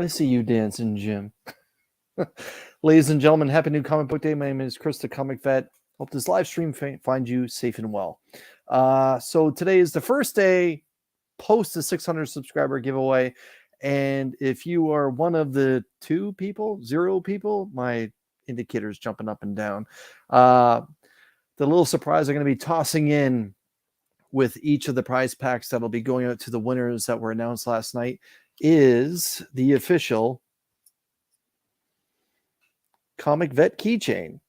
I see you dancing, Jim. Ladies and gentlemen, happy new comic book day. My name is Chris, the Comic Vet. Hope this live stream finds you safe and well. So today is the first day post the 600 subscriber giveaway. And if you are one of the 0 people, my indicator's jumping up and down. The little surprise I'm going to be tossing in with each of the prize packs that'll be going out to the winners that were announced last night is the official Comic Vet keychain.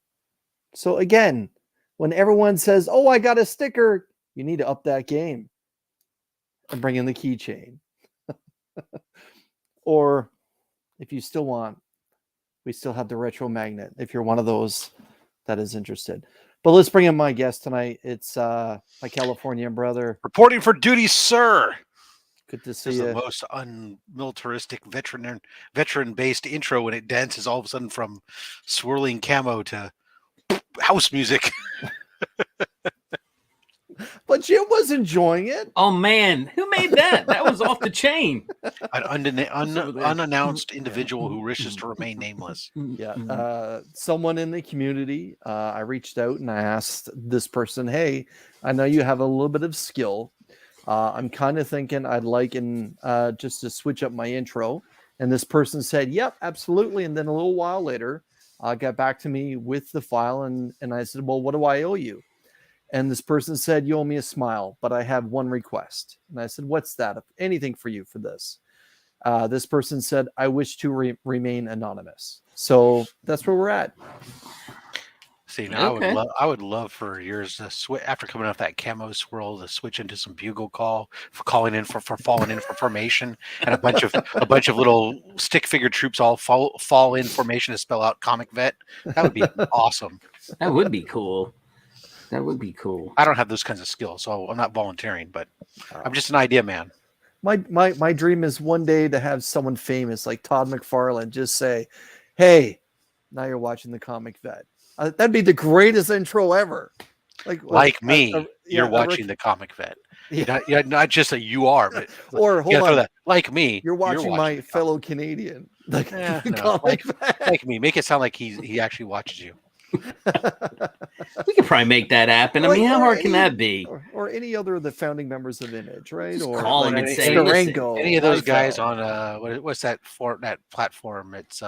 So again, when everyone says, oh, I got a sticker, you need to up that game and bring in the keychain. Or if you still want, we still have the retro magnet if you're one of those that is interested. But let's bring in my guest tonight. It's my Californian brother. Reporting for duty, sir. Good to see you. you. The most unmilitaristic veteran-based intro when it dances all of a sudden from swirling camo to house music. But Jim was enjoying it. Oh, man. Who made that? That was off the chain. An unannounced individual who wishes to remain nameless. Yeah. Someone in the community, I reached out and I asked this person, hey, I know you have a little bit of skill. I'm kind of thinking I'd like just to switch up my intro. And this person said, yep, absolutely. And then a little while later, got back to me with the file. And I said, well, what do I owe you? And this person said, you owe me a smile, but I have one request. And I said, what's that? Anything for you for this? This person said, I wish to remain anonymous. So that's where we're at. See, now okay. I would love for yours to switch after coming off that camo swirl to switch into some bugle call for calling in for falling in for formation, and a bunch of little stick figure troops all fall in formation to spell out Comic Vet. That would be awesome. That would be cool. That would be cool. I don't have those kinds of skills, so I'm not volunteering, but I'm just an idea man. My dream is one day to have someone famous like Todd McFarlane just say, hey, now you're watching the Comic Vet. That'd be the greatest intro ever. Like me, you're watching the Comic Vet. Yeah. Not just that you are, but or hold on. That. Like me, you're watching my fellow Canadian. Like me. Make it sound like he actually watches you. We could probably make that happen. I mean, how hard can that be? Or any other of the founding members of Image, right? Just or call him and say, any of those guys on what's that platform? It's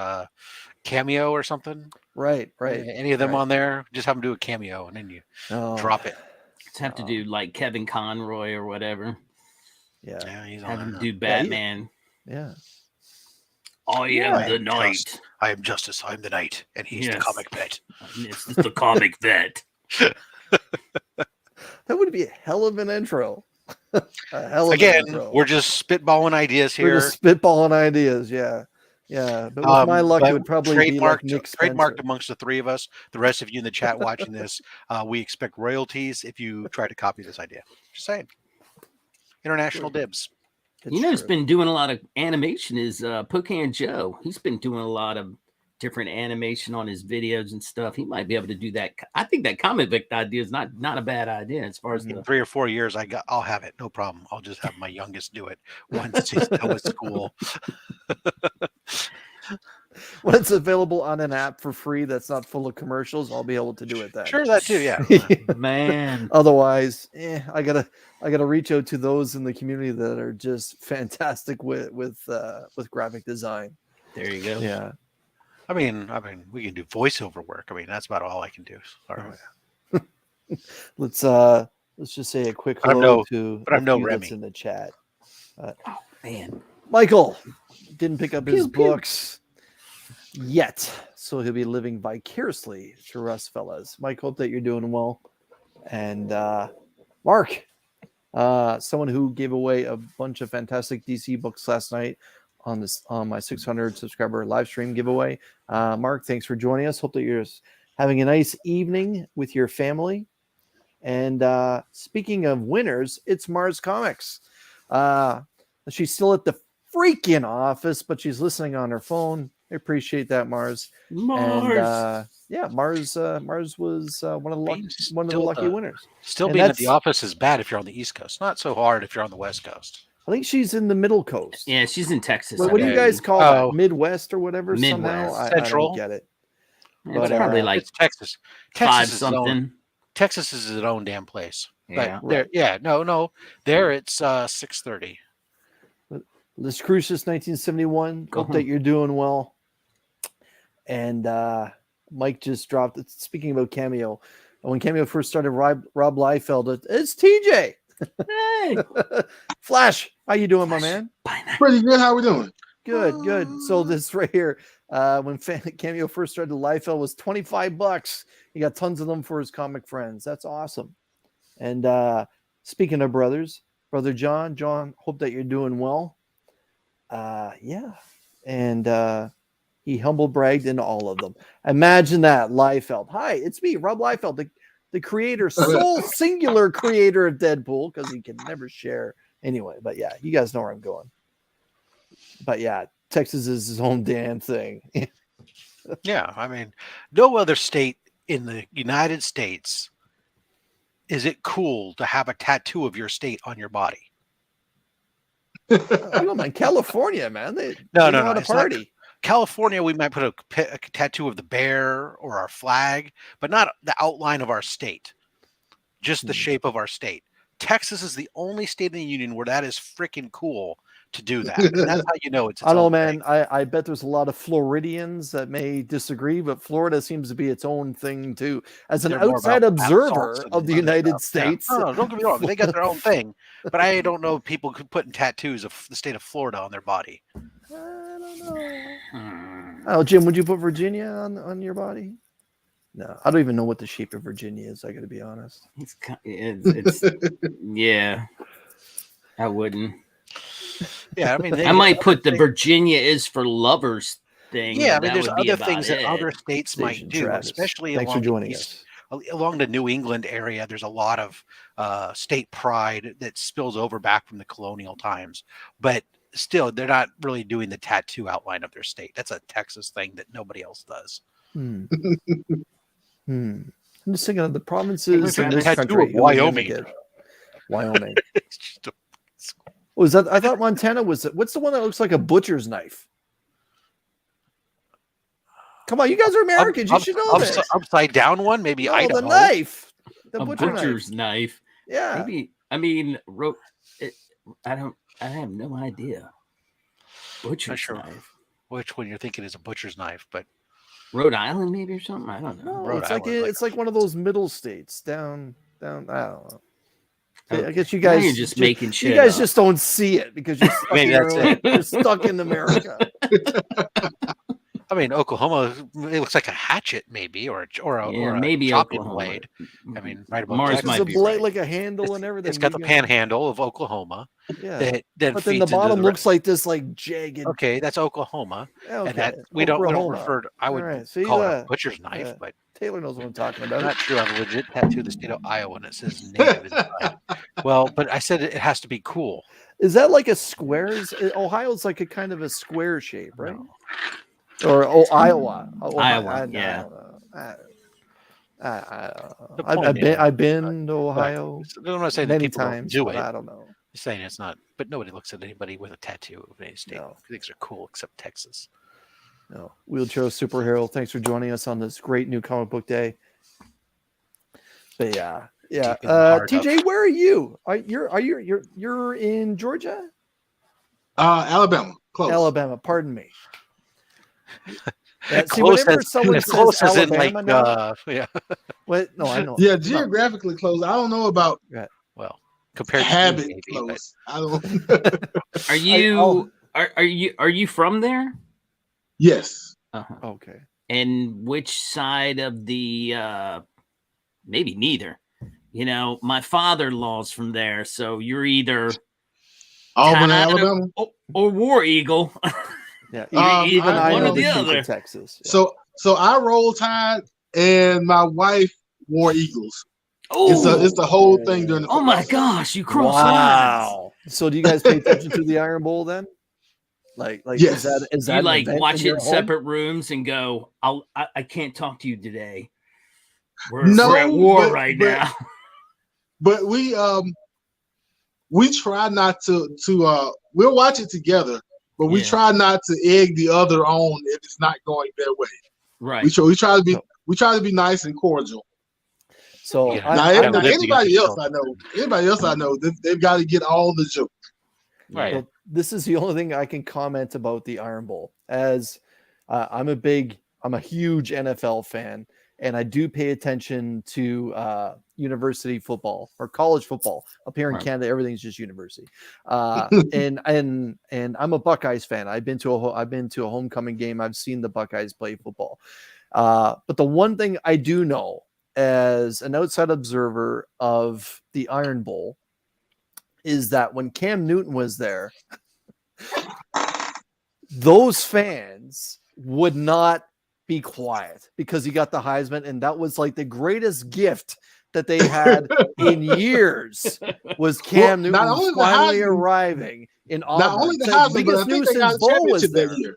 Cameo or something. Right. Any of them on there? Just have them do a cameo and then you drop it. Just have to do like Kevin Conroy or whatever. Yeah, he's on have him do Batman. Yeah. I am the night. I am justice. I am the night, and he's the Comic Vet. This is the Comic Vet. That would be a hell of an intro. We're just spitballing ideas here. We're just spitballing ideas, yeah. But with my luck, it would probably be like Nick Spencer. Trademarked amongst the three of us. The rest of you in the chat watching this, we expect royalties if you try to copy this idea. Just saying. International dibs. Who's been doing a lot of animation is Pocan Joe. He's been doing a lot of different animation on his videos and stuff. He might be able to do that. I think that comic book idea is not a bad idea as far as in 3 or 4 years. I'll have it, no problem. I'll just have my youngest do it once he's done with school. When it's available on an app for free that's not full of commercials, I'll be able to do it then. Sure, that too, yeah. Man. Otherwise, I gotta reach out to those in the community that are just fantastic with graphic design. There you go. Yeah. I mean, we can do voiceover work. I mean, that's about all I can do. Sorry. Oh, yeah. Let's just say a quick hello to Remy that's in the chat. Oh man. Michael didn't pick up his books yet, so he'll be living vicariously through us fellas. Mike, hope that you're doing well. And Mark, someone who gave away a bunch of fantastic DC books last night on my 600 subscriber live stream giveaway. Mark, thanks for joining us. Hope that you're having a nice evening with your family. And speaking of winners, it's Mars Comics. She's still at the freaking office, but she's listening on her phone. I appreciate that, Mars. And, Mars was one of the lucky winners. Still being at the office is bad if you're on the East Coast. Not so hard if you're on the West Coast. I think she's in the middle coast. Yeah, she's in Texas. What do you guys call that? Midwest or whatever? Somehow Midwest. I don't get it. But it's probably like it's Texas. Five something. Texas is its own damn place. Yeah. But no. There it's 6:30. This Crucius 1971. Hope that you're doing well. And Mike just dropped. Speaking about Cameo, when Cameo first started, Rob Liefeld. It's TJ. Hey, Flash, how you doing, my man? Pretty good. How we doing? Good. So this right here, when Cameo first started, Liefeld was $25. He got tons of them for his comic friends. That's awesome. And speaking of brothers, brother John, hope that you're doing well. And he humble bragged into all of them. Imagine that, Liefeld. Hi, it's me, Rob Liefeld, the creator, sole singular creator of Deadpool, because he can never share anyway. But yeah, you guys know where I'm going. But yeah, Texas is his own damn thing. Yeah, I mean, no other state in the United States is it cool to have a tattoo of your state on your body. Oh man, California, man. They no, know how to party. California, we might put a tattoo of the bear or our flag, but not the outline of our state, just the shape of our state. Texas is the only state in the union where that is freaking cool to do that. And that's how you know it's I don't know, man. I bet there's a lot of Floridians that may disagree, but Florida seems to be its own thing too. As an outside observer of the United States. Yeah. No, don't get me wrong. They got their own thing, but I don't know people putting tattoos of the state of Florida on their body. I don't know. Oh, Jim, would you put Virginia on your body? No, I don't even know what the shape of Virginia is. I got to be honest. It's yeah. I wouldn't. Yeah, I mean, I might put the Virginia is for lovers thing. Yeah, I mean, there's other things that other states might do, especially along the New England area. There's a lot of state pride that spills over back from the colonial times, but still, they're not really doing the tattoo outline of their state. That's a Texas thing that nobody else does. I'm just thinking of the provinces in this tattoo country. of Wyoming. Wyoming. Was that? I thought Montana was. What's the one that looks like a butcher's knife? Come on, you guys are Americans. You should know this. Upside down one, maybe Idaho. The knife. The butcher's knife. Yeah. Maybe. I mean, I have no idea. Butcher's knife. Which one you're thinking is a butcher's knife, but Rhode Island maybe or something. I don't know. No, it's like one of those middle states down. I don't know. I guess you guys you're just making shit. You guys up. just don't see it because you're stuck, you're stuck in America. I mean, Oklahoma. It looks like a hatchet, maybe, or maybe a chopping Oklahoma. blade. I mean, right above Mars Texas. might It's be a blade right. like a handle and everything. It's got the panhandle of Oklahoma. Yeah. But then the bottom looks like this, like jagged. Okay, that's Oklahoma. Okay. And that we don't refer to. I would call it a butcher's knife, but Taylor knows what I'm talking about. I'm not sure. I have a legit tattoo of the state of Iowa, and it says native inside. Well, but I said it has to be cool. Is that like a square? Ohio's like a kind of a square shape, right? No. Or Iowa. Iowa, yeah. I've been to Ohio many times. Do it. I don't know. You're saying it's not, but nobody looks at anybody with a tattoo of any state. No. Things are cool except Texas. No. Wheelchair Superhero, thanks for joining us on this great new comic book day. But yeah. TJ, where are you? You're in Georgia? Alabama. Close. Alabama, pardon me. See, whenever someone says Alabama now, What? No, I know. Yeah, geographically close. I don't know about compared to habit maybe, close. I don't. Are you from there? Yes. Okay. And which side of the? Maybe neither. You know, my father-in-law's from there, so you're either Auburn, Alabama, or War Eagle. Yeah, even I know the other. Texas. Yeah. So I roll Tide, and my wife wore Eagles. Oh, it's the whole thing during the. Oh my gosh, you cross lines. So do you guys pay attention to the Iron Bowl then? Like yes. is that you like watch it in separate rooms and go, I can't talk to you today. We're at war right now. But we we try not to we'll watch it together, but we try not to egg the other on if it's not going their way. Right. We try to be nice and cordial. So now anybody else I know, they've got to get all the jokes. Right. So this is the only thing I can comment about the Iron Bowl, as I'm a huge NFL fan, and I do pay attention to university football or college football. Up here in Canada, everything's just university. And I'm a Buckeyes fan. I've been to a homecoming game. I've seen the Buckeyes play football. But the one thing I do know as an outside observer of the Iron Bowl is that when Cam Newton was there, those fans would not be quiet because he got the Heisman, and that was like the greatest gift that they had in years was Cam Newton finally arriving in Auburn. Not only the Heisman, but I think they got a championship that year.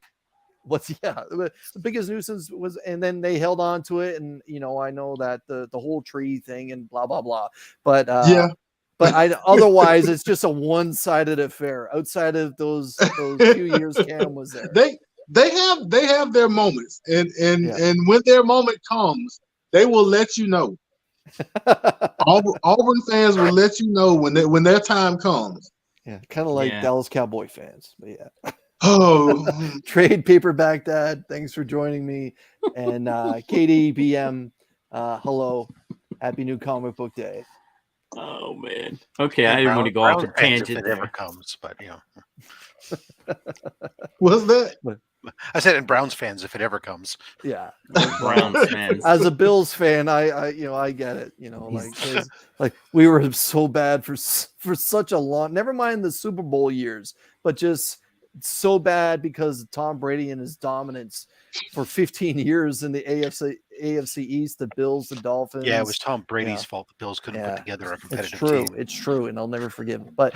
The biggest nuisance was, and then they held on to it, and I know that the whole tree thing and blah blah blah, but otherwise it's just a one-sided affair. Outside of those few years Cam was there, they have their moments, and when their moment comes, they will let you know. Auburn fans will let you know when their time comes. Yeah, kind of like Dallas Cowboy fans, but yeah. Oh, Trade Paperback Dad, thanks for joining me. And KDBM, hello, happy new comic book day. Oh man. Okay, I didn't want to go off a tangent. If it ever comes, but what's that? I said, in Browns fans, if it ever comes. Yeah, Browns fans. As a Bills fan, I get it. Like we were so bad for such a long. Never mind the Super Bowl years, but just so bad because of Tom Brady and his dominance for 15 years in the AFC East, the Bills, the Dolphins. Yeah, it was Tom Brady's fault. The Bills couldn't put together a competitive team. It's true, and I'll never forgive him. But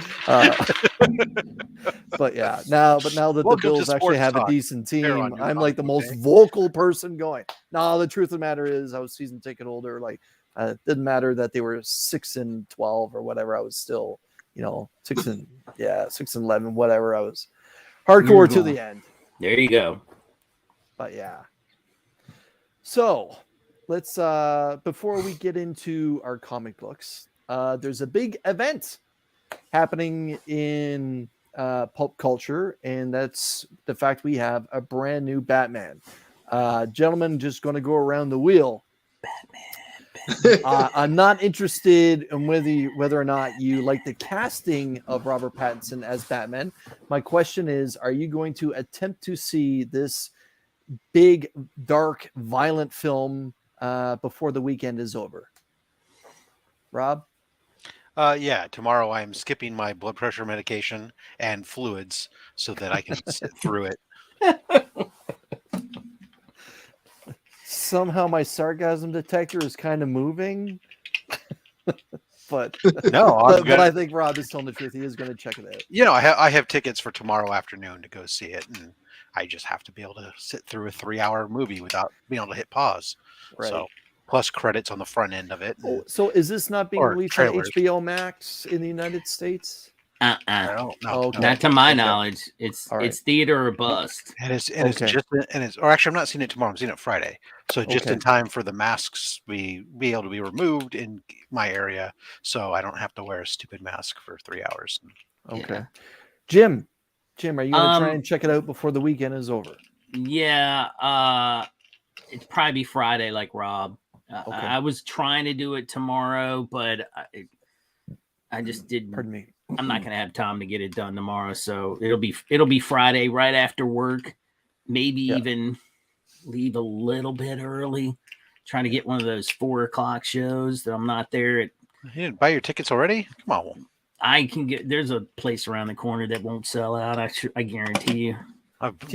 but now that the Bills actually have a decent team, I'm like the most vocal person going. No, the truth of the matter is I was season ticket holder. Like it didn't matter that they were 6-12 or whatever. I was still, 6-11, whatever. I was hardcore to the end. There you go. But yeah. So let's before we get into our comic books, there's a big event happening in pulp culture, and that's the fact we have a brand new Batman. Gentlemen, just going to go around the wheel. Batman. I'm not interested in whether or not you like the casting of Robert Pattinson as Batman. My question is, are you going to attempt to see this big, dark, violent film before the weekend is over? Rob? Yeah, tomorrow I'm skipping my blood pressure medication and fluids so that I can sit through it. Somehow my sarcasm detector is kind of moving. But no, but I think Rob is telling the truth. He is going to check it out. I have tickets for tomorrow afternoon to go see it, and I just have to be able to sit through a 3-hour movie without being able to hit pause. Right. So, plus credits on the front end of it. So is this not being released on HBO Max in the United States? No, not to my knowledge. It's theater or bust. It's actually I'm not seeing it tomorrow. I'm seeing it Friday. So just in time for the masks be able to be removed in my area, so I don't have to wear a stupid mask for 3 hours. Okay, yeah. Jim, are you going to try and check it out before the weekend is over? Yeah, it's probably Friday, like Rob. I was trying to do it tomorrow, but I just didn't. Pardon me. I'm not going to have time to get it done tomorrow, so it'll be Friday right after work. Maybe even leave a little bit early, trying to get one of those 4:00 shows that I'm not there at. You didn't buy your tickets already? Come on. I can get. There's a place around the corner that won't sell out. I guarantee you.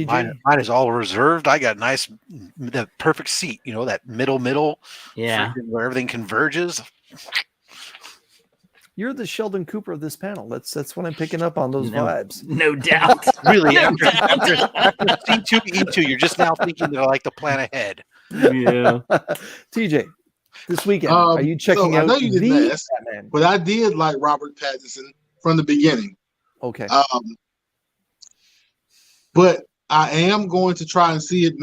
Mine is all reserved. I got the perfect seat. That middle. Yeah. Where everything converges. You're the Sheldon Cooper of this panel. That's what I'm picking up on those vibes. No doubt. Really, after C2E2, you're just now thinking that I like to plan ahead. Yeah. TJ, this weekend, are you checking out I know you didn't ask, Batman? but I did like Robert Pattinson, from the beginning. Okay. But I am going to try and see it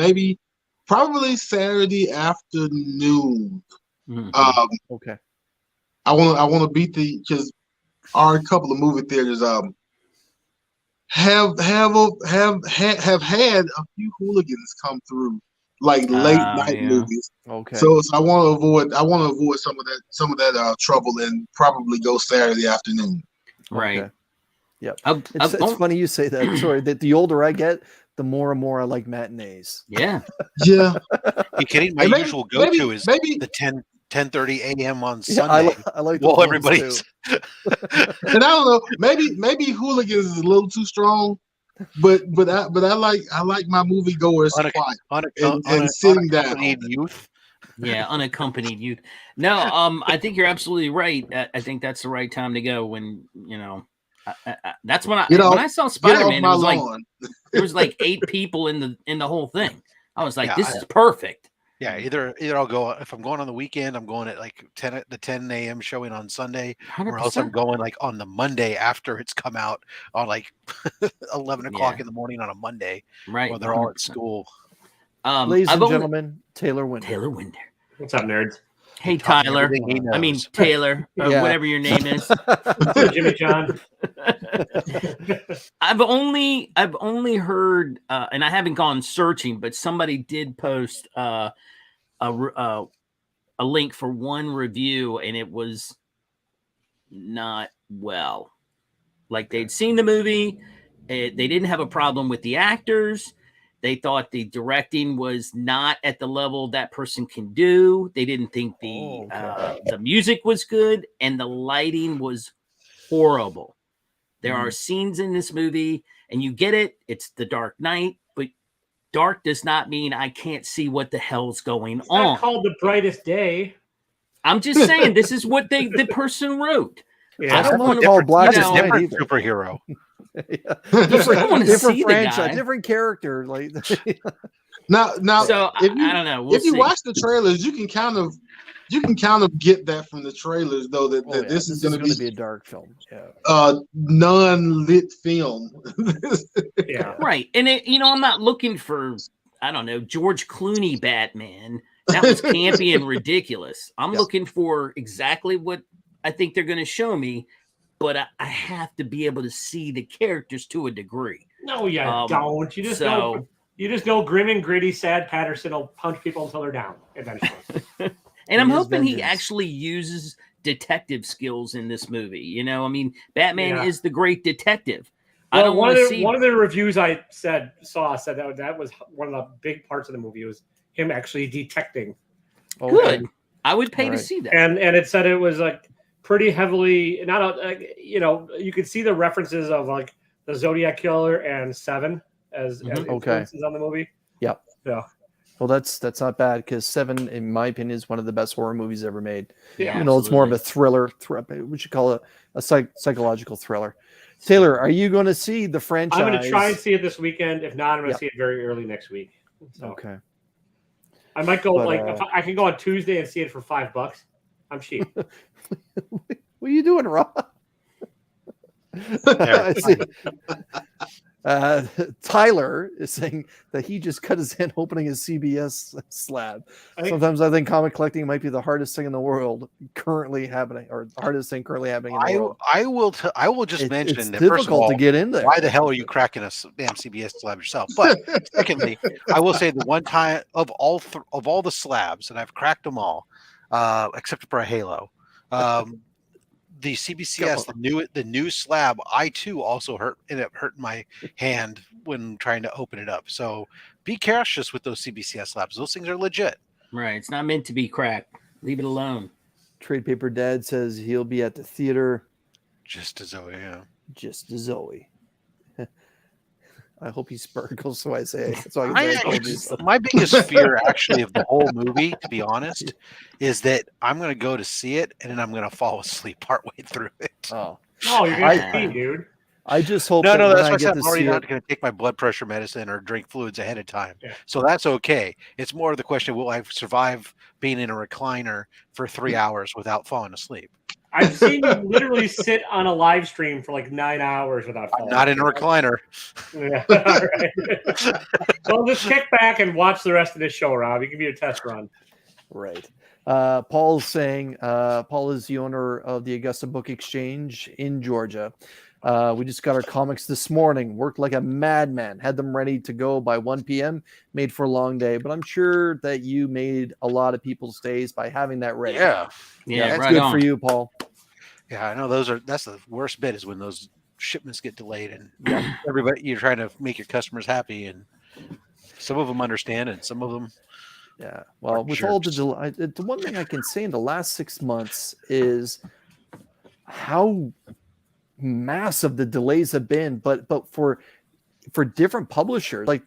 probably Saturday afternoon. Mhm. Okay. I want to beat because our couple of movie theaters have had a few hooligans come through, like late night Yeah. movies. Okay. So I want to avoid some of that trouble and probably go Saturday afternoon. Right. Okay. Yep. I've It's funny you say that. Sorry, that the older I get, the more and more I like matinees. Yeah. Yeah. You kidding? My usual go-to is the 10:30 a.m. on Sunday. I like well, those everybody's. And I don't know, maybe hooligans is a little too strong, but I like my moviegoers quiet and sitting down. Unaccompanied youth. Yeah, unaccompanied youth. No, I think you're absolutely right. I think that's the right time to go when that's when I saw Spider-Man. It was lawn. there was like 8 people in the whole thing. I was like, this is perfect. Yeah, either I'll go if I'm going on the weekend. I'm going at like 10 a.m. showing on Sunday, 100%. or else I'm going like on the Monday after it's come out on like 11 o'clock in the morning on a Monday. Right, while they're all 100%. at school. Ladies and gentlemen, Taylor Winder. Taylor Winder. What's up, nerds? Hey, Tyler. I mean, Taylor, or whatever your name is. Jimmy John. I've only heard, and I haven't gone searching, but somebody did post a link for one review, and it was not well. Like they'd seen the movie, they didn't have a problem with the actors. They thought the directing was not at the level that person can do. They didn't think the music was good, and the lighting was horrible. There are scenes in this movie, and you get it. It's the Dark Knight, but dark does not mean I can't see what the hell's going on. Not called The Brightest Day. I'm just saying this is what the person wrote. Yeah. I don't want to call Black That's a different either. Superhero. different franchise, different character. Like now. So if you, I don't know. If you watch the trailers, you can kind of get that from the trailers, though. That this is going to be a dark film. Yeah. Non-lit film. Yeah. Right, and I'm not looking for George Clooney Batman. That was campy and ridiculous. I'm looking for exactly what I think they're going to show me. But I have to be able to see the characters to a degree. No, you don't. You just know grim and gritty, sad Patterson will punch people until they're down eventually. And I'm hoping he actually uses detective skills in this movie. I mean, Batman is the great detective. Well, I don't want to see one of the reviews I said that was one of the big parts of the movie was him actually detecting. Good. I would pay to see that. And it said it was like pretty heavily, you could see the references of like the Zodiac Killer and Seven as influences on the movie. Yep. Yeah. Well, that's not bad because Seven, in my opinion, is one of the best horror movies ever made. Yeah, it's more of a thriller. We should call it a psychological thriller. Taylor, are you going to see the franchise? I'm going to try and see it this weekend. If not, I'm going to see it very early next week. So. Okay. I might go if I can go on Tuesday and see it for $5. I'm cheap. What are you doing, Rob? I see. Tyler is saying that he just cut his hand opening his CBS slab. Sometimes I think comic collecting might be the hardest thing in the world currently happening, or the hardest thing currently happening in the world. I will just mention it's that difficult first of all, to get in there. Why the hell are you cracking a damn CBS slab yourself? But secondly, I will say the one time of all the slabs, and I've cracked them all, except for a Halo. The CBCS, the new slab, I too also ended up hurting my hand when trying to open it up. So be cautious with those CBCS slabs. Those things are legit. Right. It's not meant to be cracked. Leave it alone. Trade Paper Dad says he'll be at the theater. Just as Zoe, yeah. Just as Zoe. I hope he sparkles, so I say it. So my biggest fear, actually, of the whole movie, to be honest, is that I'm going to go to see it and then I'm going to fall asleep partway through it. Oh, you're going to pee, dude. I just hope. No, that's why I said I'm already not going to take my blood pressure medicine or drink fluids ahead of time. Yeah. So that's okay. It's more of the question: will I survive being in a recliner for 3 hours without falling asleep? I've seen you literally sit on a live stream for like 9 hours without falling. Not in a recliner. Yeah. All right. Well, just kick back and watch the rest of this show, Rob. You can be a test run. Right. Paul's saying Paul is the owner of the Augusta Book Exchange in Georgia. We just got our comics this morning. Worked like a madman. Had them ready to go by 1 p.m. Made for a long day. But I'm sure that you made a lot of people's days by having that ready. Yeah. That's right good on. for you, Paul. Yeah, I know that's the worst bit is when those shipments get delayed and everybody you're trying to make your customers happy, and some of them understand and some of them. Yeah. Well, with all the one thing I can say in the last 6 months is how massive the delays have been, but for different publishers, like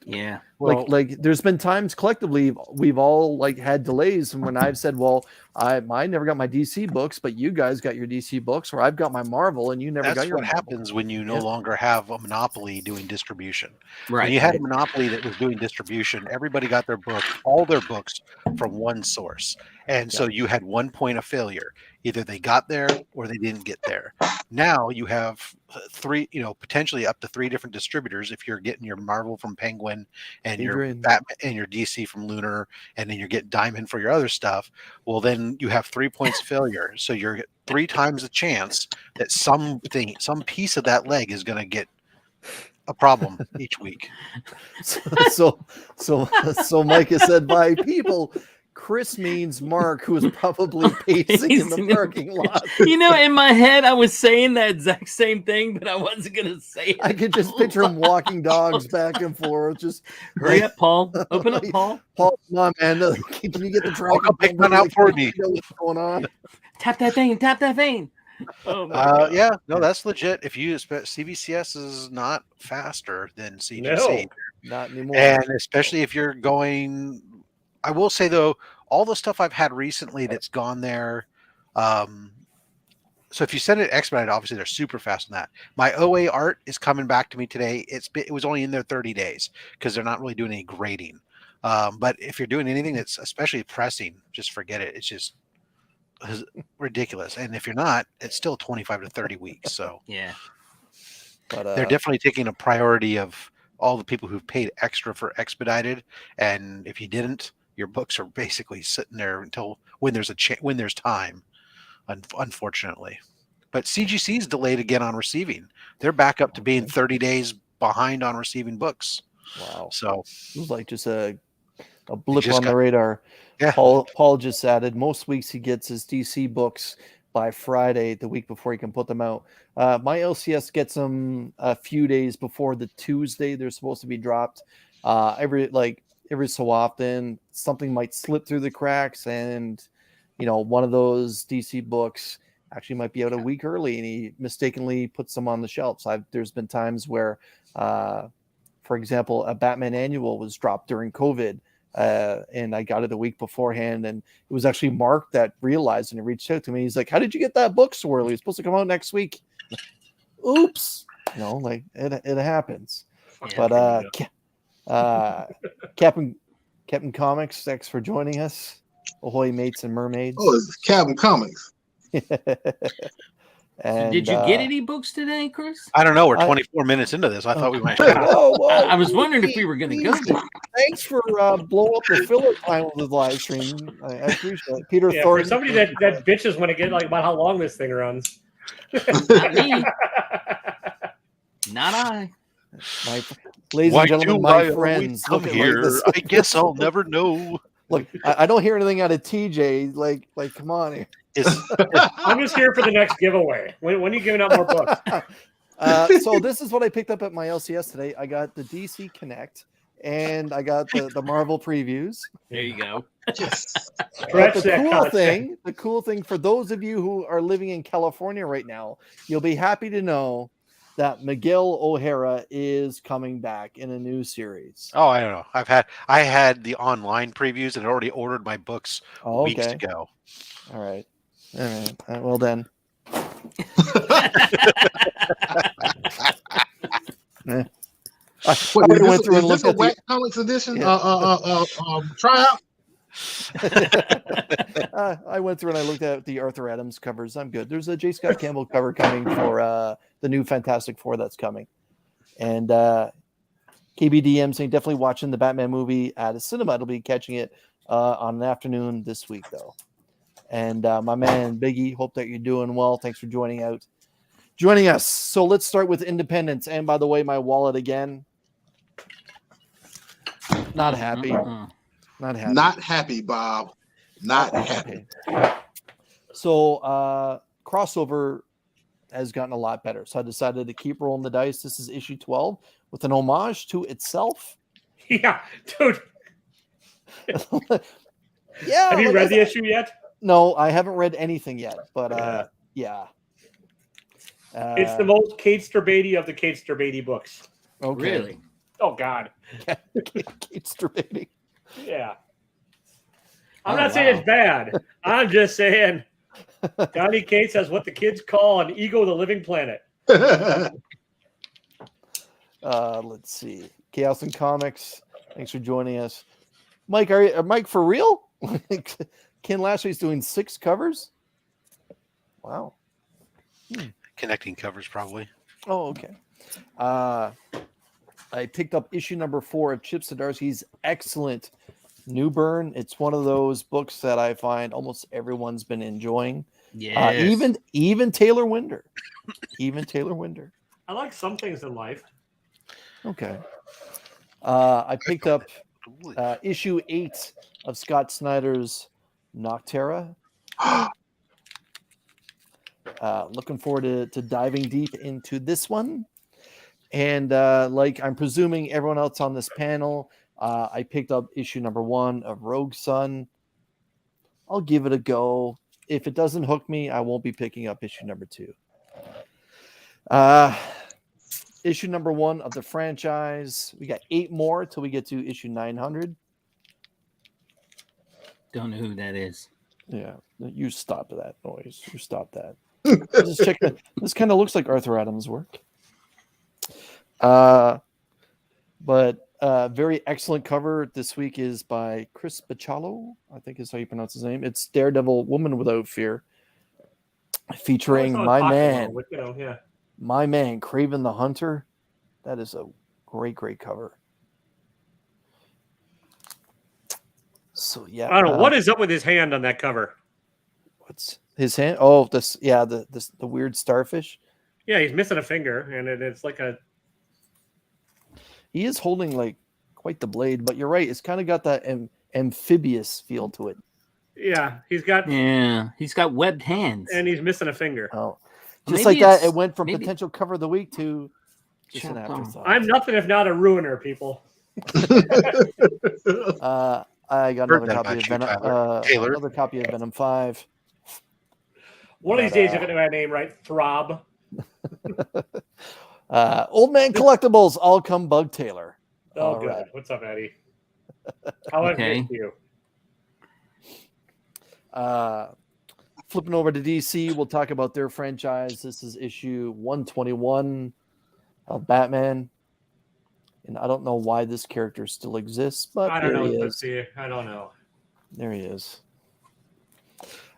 there's been times collectively we've all like had delays, and when I've said, well, I never got my DC books, but you guys got your DC books, or I've got my Marvel and you never got your. That's what happens when you no longer have a monopoly doing distribution. Right. When you had a monopoly that was doing distribution, everybody got all their books from one source, and so you had one point of failure. Either they got there or they didn't get there. Now you have three, potentially up to 3 different distributors. If you're getting your Marvel from Penguin and your Batman and your DC from Lunar, and then you're getting Diamond for your other stuff, well, then you have 3 points of failure. So you're 3 times the chance that some piece of that leg is going to get a problem each week. So Mike has said by people. Chris means Mark, who is probably pacing in the parking lot. In my head, I was saying that exact same thing, but I wasn't going to say it. I could just picture him walking dogs back and forth. Just hurry up, Paul. Open up, Paul. Paul, come on, man. Can you get the truck? I'll pick one out for me. What's going on? Tap that vein. Oh yeah, no, that's legit. If you expect CBCS is not faster than CGC, not anymore. And especially if you're going. I will say though, all the stuff I've had recently that's gone there. So if you send it expedited, obviously they're super fast on that. My OA art is coming back to me today. It was only in there 30 days because they're not really doing any grading. But if you're doing anything that's especially pressing, just forget it. It's just ridiculous. And if you're not, it's still 25 to 30 weeks. So yeah, but they're definitely taking a priority of all the people who've paid extra for expedited. And if you didn't, your books are basically sitting there until when there's when there's time, unfortunately. But CGC is delayed again on receiving. They're back up to being 30 days behind on receiving books. Wow. So it was like just a blip on the radar. Yeah. Paul just added most weeks he gets his DC books by Friday, the week before he can put them out. My LCS gets them a few days before the Tuesday they're supposed to be dropped. Every so often something might slip through the cracks, and one of those DC books actually might be out a week early, and he mistakenly puts them on the shelves. There's been times where, for example, a Batman annual was dropped during COVID, and I got it a week beforehand, and it was actually Mark that realized, and he reached out to me. He's like, "How did you get that book so early? It's supposed to come out next week." Oops, it happens. Yeah, but Captain Comics, thanks for joining us. Ahoy, mates and mermaids. Oh, it's Captain Comics. And, did you get any books today, Chris? I don't know. We're 24 minutes into this. I thought we might. I was wondering if we were going to go there. Thanks for blowing up the filler time of the live stream. I appreciate it. Peter Thornton. For somebody that bitches when it gets about how long this thing runs. Not me. Not I. Ladies and gentlemen, my friends, come here. I guess I'll never know. Look, I don't hear anything out of TJ. Like, come on here. I'm just here for the next giveaway. When are you giving out more books? So this is what I picked up at my LCS today. I got the DC Connect, and I got the Marvel previews. There you go. The cool thing for those of you who are living in California right now, you'll be happy to know that Miguel O'Hara is coming back in a new series. Oh, I don't know. I had the online previews and already ordered my books weeks ago. All right. Well then. Is this a Whack Comics edition tryout? I went through and I looked at the Arthur Adams covers. I'm good. There's a J. Scott Campbell cover coming for the new Fantastic Four that's coming. And KBDM saying definitely watching the Batman movie at a cinema. It'll be catching it on an afternoon this week, though. And my man Biggie, hope that you're doing well. Thanks for joining us. So let's start with Independence. And by the way, my wallet again. Not happy. Not happy, Bob. Not happy. So crossover has gotten a lot better. So I decided to keep rolling the dice. This is issue 12 with an homage to itself. Yeah, dude. Yeah. Have you read the issue yet? No, I haven't read anything yet, but yeah. It's the most Kate Strabady of the Kate Strabady books. Okay. Really? Oh, God. Kate Strabady. Yeah. I'm not saying it's bad. I'm just saying Donny Cates has what the kids call an ego of the living planet. Let's see. Chaos and Comics. Thanks for joining us. Mike, Mike for real? Ken Lashley's doing 6 covers? Wow. Connecting covers, probably. Oh, okay. I picked up issue number 4 of Chip Zdarsky's excellent New Burn. It's one of those books that I find almost everyone's been enjoying. Yeah. Even Taylor Winder. Even Taylor Winder. I like some things in life. Okay. I picked up issue 8 of Scott Snyder's Noctera. Looking forward to diving deep into this one. And like I'm presuming everyone else on this panel, I picked up issue number 1 of Rogue Sun. I'll give it a go. If it doesn't hook me, I won't be picking up issue number 2. Issue number 1 of the franchise. We got 8 more till we get to issue 900. Don't know who that is. Yeah, you stop that noise. You stop that. Just check that. This kind of looks like Arthur Adams' work. But very excellent cover this week is by Chris Bachalo, I think is how you pronounce his name. It's Daredevil Woman Without Fear, featuring my man, my man, Kraven the Hunter. That is a great cover. So yeah, I don't know what is up with his hand on that cover. What's his hand? Oh, the weird starfish. Yeah, he's missing a finger, and it's like a. He is holding like quite the blade, but you're right. It's kind of got that amphibious feel to it. Yeah, he's got webbed hands, and he's missing a finger. Oh, just like that, it went from potential cover of the week to just an afterthought. I'm nothing if not a ruiner, people. I got another copy of Venom. Another copy of Venom 5. One of these days, you're going to have a name right, Throb. Old Man Collectibles, I'll come Bug Taylor. Oh, all good. Right. What's up, Eddie? How have you? Flipping over to DC, we'll talk about their franchise. This is issue 121 of Batman. And I don't know why this character still exists, but I don't know. I don't know. There he is.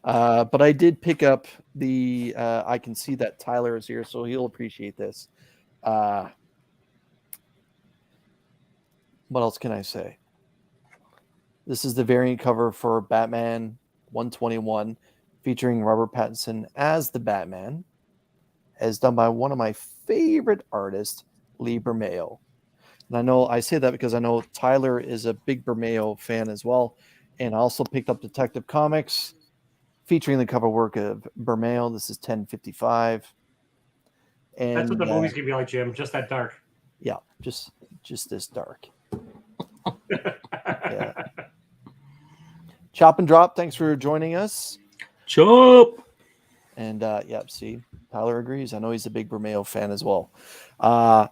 But I did pick up the. I can see that Tyler is here, so he'll appreciate this. What else can I say? This is the variant cover for Batman 121, featuring Robert Pattinson as the Batman, as done by one of my favorite artists, Lee Bermejo. And I know I say that because I know Tyler is a big Bermejo fan as well. And I also picked up Detective Comics, featuring the cover work of Bermejo. This is 1055. And that's what the movie's gonna be like, Jim. Just that dark. Yeah, just this dark. Yeah. Chop and Drop, thanks for joining us. Chop. And see, Tyler agrees. I know he's a big Bermejo fan as well.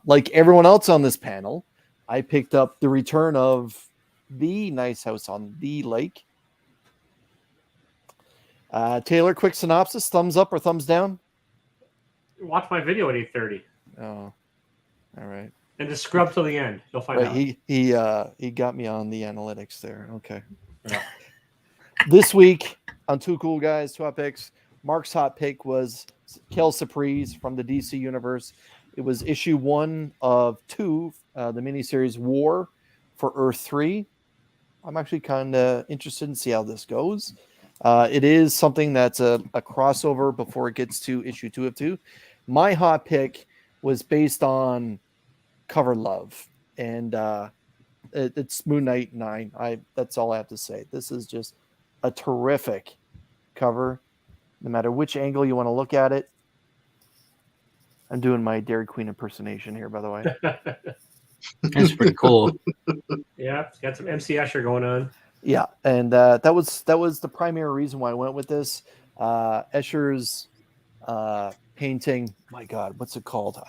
Like everyone else on this panel, I picked up the return of the Nice House on the Lake. Taylor, quick synopsis: thumbs up or thumbs down? Watch my video at 8:30. Oh, all right. And just scrub till the end. You'll find out. He got me on the analytics there. Okay. This week on Two Cool Guys, 2 Hot Picks, Mark's hot pick was Kel Surprise from the DC Universe. It was issue 1 of 2, the miniseries War for Earth 3. I'm actually kind of interested in see how this goes. It is something that's a crossover before it gets to issue 2 of 2. My hot pick was based on cover love, and it's Moon Knight 9. That's all I have to say. This is just a terrific cover, no matter which angle you want to look at it. I'm doing my Dairy Queen impersonation here, by the way. That's pretty cool. Yeah, it's got some MC Escher going on. Yeah, and that was the primary reason why I went with this. Escher's painting. My God, what's it called?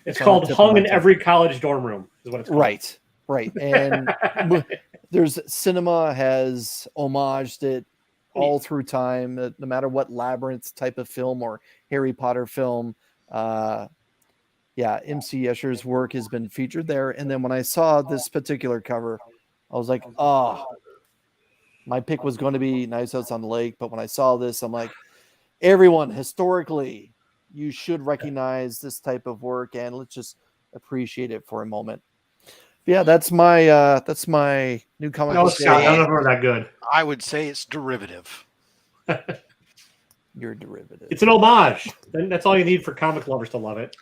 It's called "Hung in Every College Dorm Room." Is what it's called. Right. And there's cinema has homaged it all through time. No matter what Labyrinth type of film or Harry Potter film, MC Escher's work has been featured there. And then when I saw this particular cover, I was like, my pick was going to be Nice House on the Lake. But when I saw this, I'm like, everyone, historically, you should recognize this type of work, and let's just appreciate it for a moment. But yeah, that's my new comic book. Scott, I don't know that good. I would say it's derivative. You're derivative. It's an homage. And that's all you need for comic lovers to love it.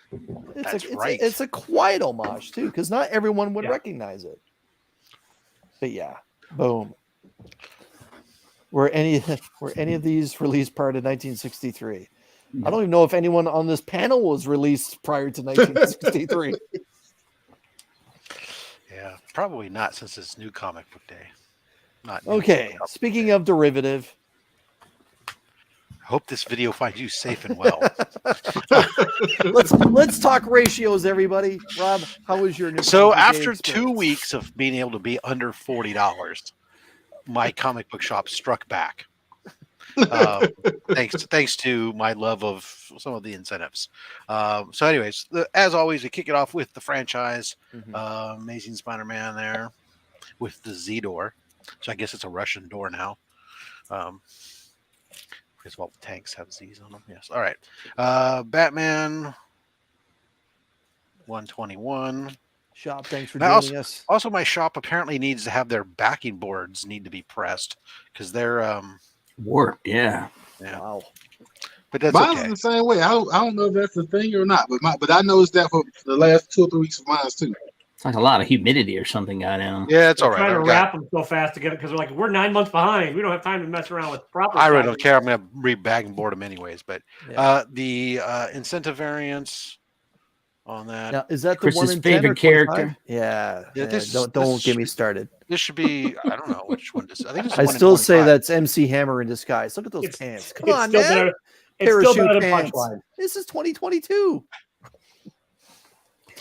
It's a quiet homage too, because not everyone would recognize it. But yeah, boom. Were any of these released prior to 1963? I don't even know if anyone on this panel was released prior to 1963. Yeah, probably not, since it's New Comic Book Day. Not okay. Speaking of derivative, I hope this video finds you safe and well. let's talk ratios, everybody. Rob, how was your new? So after 2 weeks of being able to be under $40, my comic book shop struck back. Thanks to my love of some of the incentives. So anyways, as always, we kick it off with the franchise. Amazing Spider-Man there with the Z door. So I guess it's a Russian door now. Because all the tanks have Z's on them. Yes. All right. Batman 121. Shop, thanks for joining us. Also, my shop apparently needs to have their backing boards need to be pressed because they're warped. Yeah. Wow. But that's mine's the same way. I don't know if that's the thing or not, but I noticed that for the last 2 or 3 weeks of mine too. It's like a lot of humidity or something got in them. Yeah, it's all right. Trying to wrap them so fast together because we're 9 months behind. We don't have time to mess around with proper. I really don't care. I'm going to re-bag and board them anyways. But the incentive variance on that. Now, is that Chris's the one in favorite character? Yeah. Don't get me started. This should be. I don't know which one this is. I think this is. I still say that's MC Hammer in disguise. Look at those pants. Come on, man. Parachute pants. This is 2022.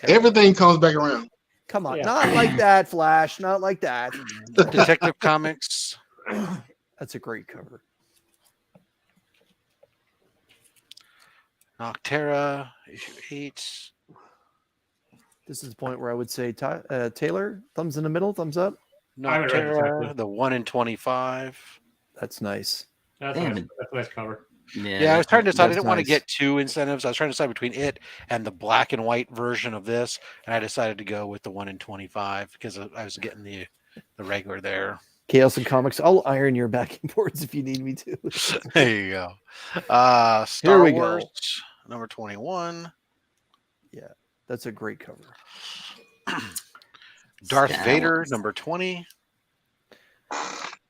Everything comes back around. Come on, not like that, Flash. Not like that. Detective Comics. That's a great cover. Noctera, issue 8. This is the point where I would say, Taylor, thumbs in the middle, thumbs up. Noctera, the 1 in 25. That's nice. That's a nice cover. Yeah, I was trying to decide. I didn't want to get 2 incentives. I was trying to decide between it and the black and white version of this, and I decided to go with the 1 in 25 because I was getting the regular there. Chaos and Comics. I'll iron your backing boards if you need me to. There you go. Star Wars, number 21. Yeah, that's a great cover. Darth Vader, number 20.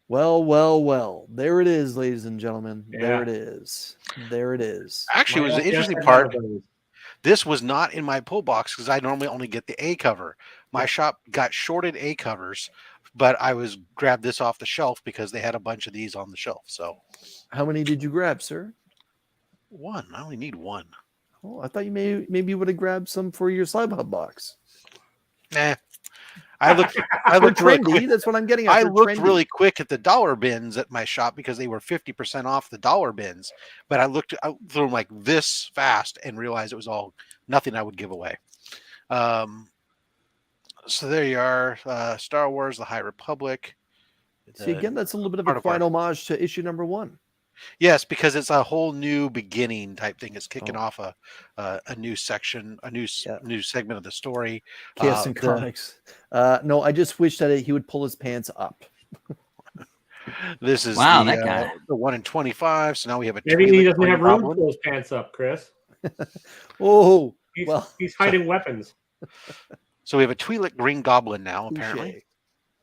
Well. There it is, ladies and gentlemen. Yeah. There it is. Actually, it was an interesting part. This was not in my pull box because I normally only get the A cover. My shop got shorted A covers, but I grabbed this off the shelf because they had a bunch of these on the shelf. So, how many did you grab, sir? 1. I only need 1. Oh, I thought you maybe would have grabbed some for your Slab Hub box. Nah. I looked really quick. That's what I'm getting at. I looked really quick at the dollar bins at my shop because they were 50% off the dollar bins. But I looked through them like this fast and realized it was all nothing I would give away. So there you are. Star Wars, The High Republic. See, again, that's a little bit of a quiet homage to issue number 1. Yes, because it's a whole new beginning type thing. It's kicking off a new section, a new segment of the story. Chaos and Comics. No, I just wish that he would pull his pants up. This is that guy. The 1 in 25. So now we have a. Maybe he doesn't have room to pull his pants up, Chris. He's hiding weapons. So we have a Twi'lek Green Goblin now, apparently.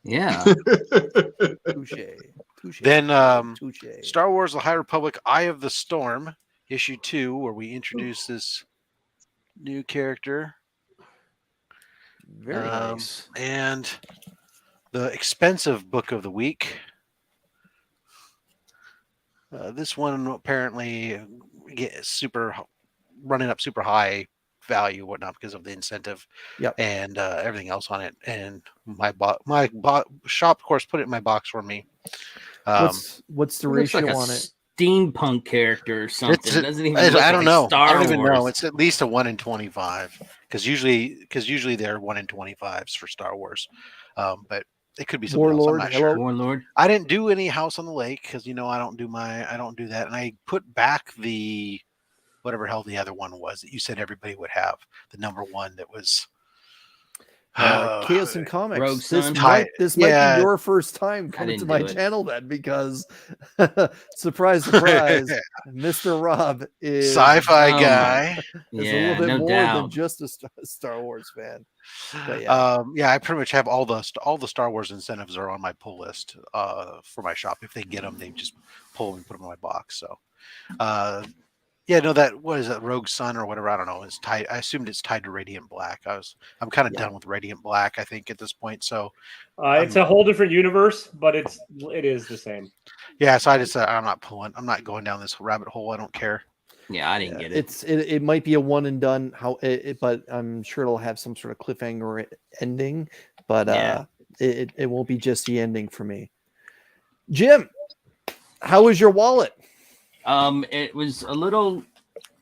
Yeah. Touche. Then Star Wars: The High Republic, Eye of the Storm, issue 2, where we introduce this new character. Very nice. And the expensive book of the week. This one apparently gets running up super high value, whatnot, because of the incentive and everything else on it. And my shop, of course, put it in my box for me. What's the ratio on it? Steampunk character or something. Doesn't even I don't know. Star I don't even Wars. know. It's at least a 1 in 25 because usually they're 1 in 25s for Star Wars, but it could be something else. I'm not sure. Warlord. I didn't do any House on the Lake because I don't do that, and I put back the whatever hell the other one was that you said everybody would have, the number 1 that was. Chaos and Comics. Rogue Sun. This might be your first time coming to my channel then, because surprise, Mr. Rob is sci-fi guy. Is a little bit more than just a Star Wars fan. But I pretty much have all the Star Wars incentives are on my pull list for my shop. If they get them, they just pull them and put them in my box. So. What is it, Rogue Sun or whatever? I don't know. It's tied. I assumed it's tied to Radiant Black. I'm kind of done with Radiant Black, I think, at this point. So it's a whole different universe, but it is the same. Yeah, so I'm not going down this rabbit hole. I don't care. Yeah, I didn't get it. It might be a one and done. But I'm sure it'll have some sort of cliffhanger ending. But it won't be just the ending for me. Jim, how was your wallet? It was a little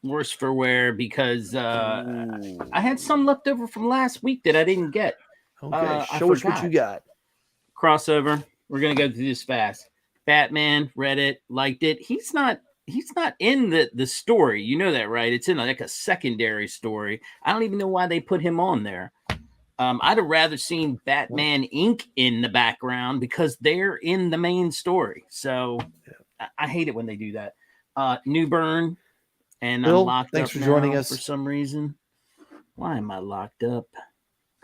worse for wear because I had some left over from last week that I didn't get. Okay, show us what you got. Crossover. We're gonna go through this fast. Batman read it, liked it. He's not in the story. You know that, right? It's in like a secondary story. I don't even know why they put him on there. I'd have rather seen Batman Inc. in the background because they're in the main story. So I hate it when they do that. New Burn, and Bill, I'm locked thanks up for now joining us for some reason. Why am I locked up?